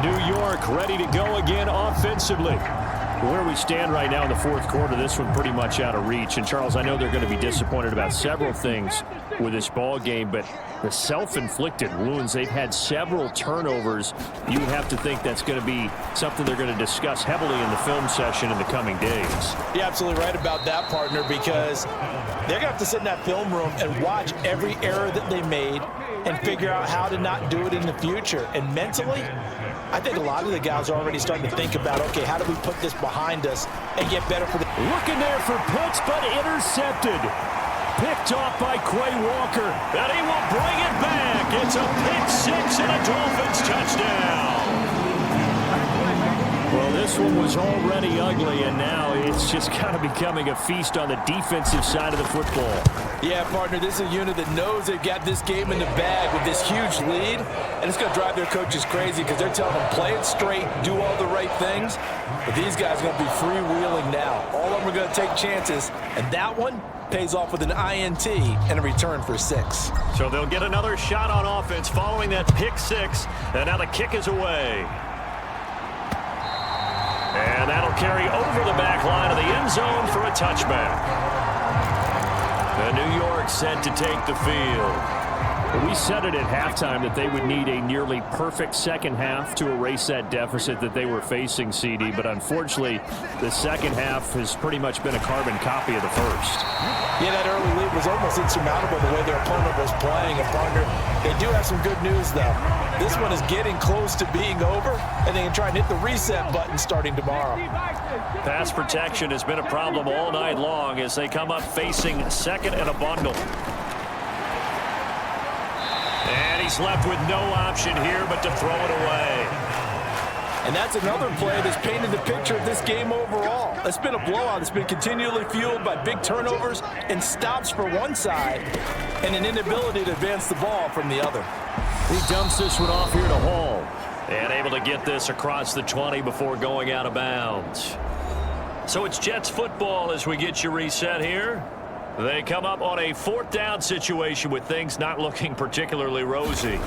New York ready to go again offensively. Where we stand right now in the 4th quarter, this one pretty much out of reach. And, Charles, I know they're going to be disappointed about several things with this ball game, but the self-inflicted wounds, they've had several turnovers. You have to think that's going to be something they're going to discuss heavily in the film session in the coming days. You're absolutely right about that, partner, because they're going to have to sit in that film room and watch every error that they made and figure out how to not do it in the future. And mentally, I think a lot of the guys are already starting to think about, okay, how do we put this behind us and get better for the... Looking there for Pitts, but intercepted. Picked off by Quay Walker. And he will bring it back. It's a pick 6 and a Dolphins touchdown. Well, this one was already ugly, and now it's just kind of becoming a feast on the defensive side of the football. Yeah, partner, this is a unit that knows they've got this game in the bag with this huge lead, and it's going to drive their coaches crazy because they're telling them, play it straight, do all the right things. But these guys are going to be freewheeling now. All of them are going to take chances, and that one pays off with an INT and a return for 6. So they'll get another shot on offense following that pick 6, and now the kick is away. And that'll carry over the back line of the end zone for a touchback. And New York set to take the field. We said it at halftime that they would need a nearly perfect second half to erase that deficit that they were facing, CD. But unfortunately, the second half has pretty much been a carbon copy of the first. Yeah, that early lead was almost insurmountable the way their opponent was playing. And partner, they do have some good news, though. This one is getting close to being over, and they can try and hit the reset button starting tomorrow. Pass protection has been a problem all night long as they come up facing second and a bundle. And he's left with no option here but to throw it away. And that's another play that's painted the picture of this game overall. It's been a blowout. It's been continually fueled by big turnovers and stops for one side and an inability to advance the ball from the other. He dumps this one off here to Hall. And able to get this across the 20 before going out of bounds. So it's Jets football as we get you reset here. They come up on a 4th down situation with things not looking particularly rosy.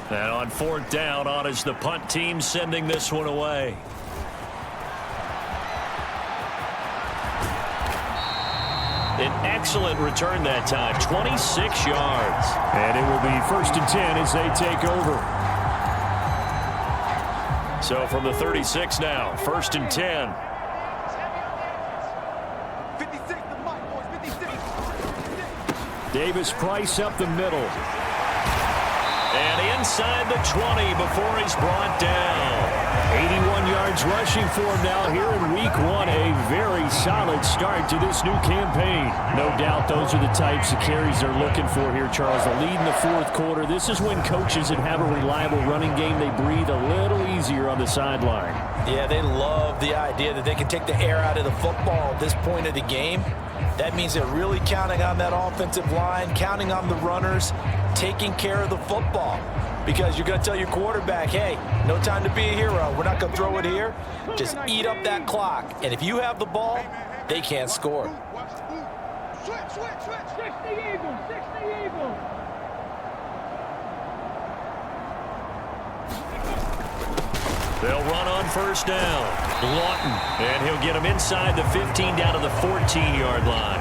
And on 4th down, on is the punt team sending this one away. An excellent return that time, 26 yards. And it will be 1st and 10 as they take over. So from the 36 now, 1st and 10. 56, the mic, boys, 56. Davis Price up the middle. And inside the 20 before he's brought down. 81 yards rushing for him now here in week 1. A very solid start to this new campaign. No doubt those are the types of carries they're looking for here, Charles. The lead in the 4th quarter. This is when coaches that have a reliable running game, they breathe a little easier on the sideline. Yeah, they love the idea that they can take the air out of the football at this point of the game. That means they're really counting on that offensive line, counting on the runners, taking care of the football. Because you're going to tell your quarterback, hey, no time to be a hero. We're not going to throw it here. Just eat up that clock. And if you have the ball, they can't score. Switch. 60 Eagles, 60 Eagles. They'll run on 1st down. Lawton, and he'll get him inside the 15 down to the 14-yard line.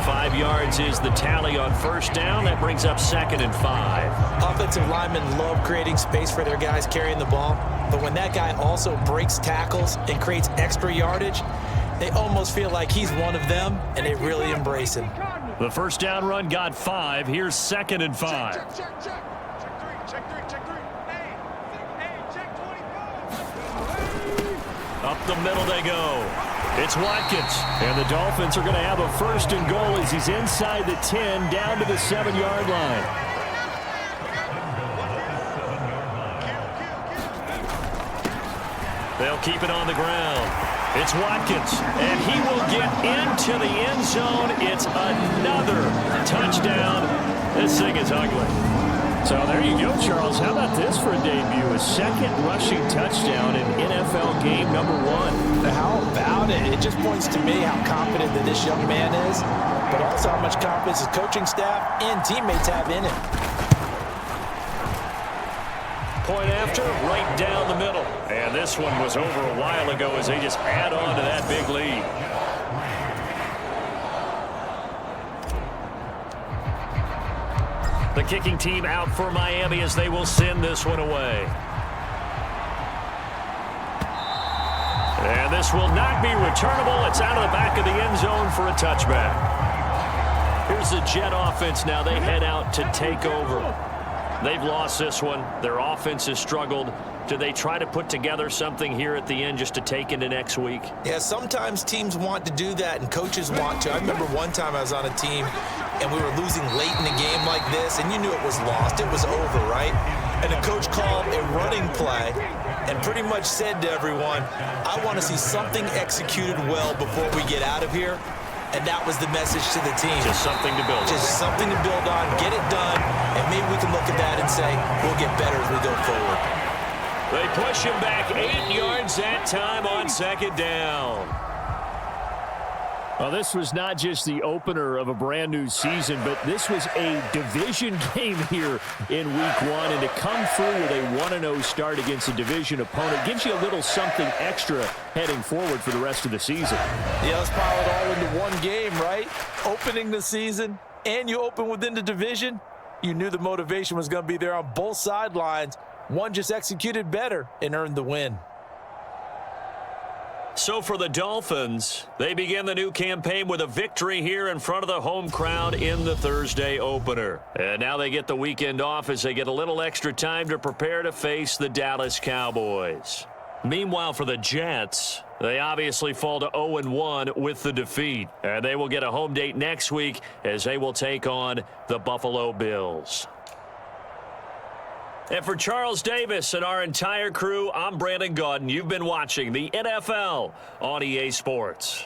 5 yards is the tally on 1st down. That brings up 2nd and 5. Offensive linemen love creating space for their guys carrying the ball. But when that guy also breaks tackles and creates extra yardage, they almost feel like he's one of them, and they really embrace him. The 1st down run got 5. Here's 2nd and 5. Check three. Hey, check 24. Up the middle they go. It's Watkins. And the Dolphins are going to have a 1st and goal as he's inside the 10 down to the 7-yard line. They'll keep it on the ground. It's Watkins, and he will get into the end zone. It's another touchdown. This thing is ugly. So there you go, Charles. How about this for a debut? A 2nd rushing touchdown in NFL game number 1. How about it? It just points to me how confident that this young man is, but also how much confidence his coaching staff and teammates have in him. Point after, right down the middle. And this one was over a while ago as they just add on to that big lead. The kicking team out for Miami as they will send this one away. And this will not be returnable. It's out of the back of the end zone for a touchback. Here's the Jet offense now. They head out to take over. They've lost this one. Their offense has struggled. Do they try to put together something here at the end just to take into next week? Yeah, sometimes teams want to do that and coaches want to. I remember one time I was on a team and we were losing late in the game like this, and you knew it was lost. It was over, right? And the coach called a running play and pretty much said to everyone, I want to see something executed well before we get out of here. And that was the message to the team. Just something to build on. Just something to build on, get it done, and maybe we can look at that and say, we'll get better as we go forward. They push him back 8 yards that time on 2nd down. Well, this was not just the opener of a brand new season, but this was a division game here in week 1. And to come through with a 1-0 start against a division opponent gives you a little something extra heading forward for the rest of the season. Yeah, let's pile it all into one game, right? Opening the season, and you open within the division, you knew the motivation was going to be there on both sidelines. One just executed better and earned the win. So for the Dolphins, they begin the new campaign with a victory here in front of the home crowd in the Thursday opener. And now they get the weekend off as they get a little extra time to prepare to face the Dallas Cowboys. Meanwhile, for the Jets, they obviously fall to 0-1 with the defeat. And they will get a home date next week as they will take on the Buffalo Bills. And for Charles Davis and our entire crew, I'm Brandon Gaudin. You've been watching the NFL on EA Sports.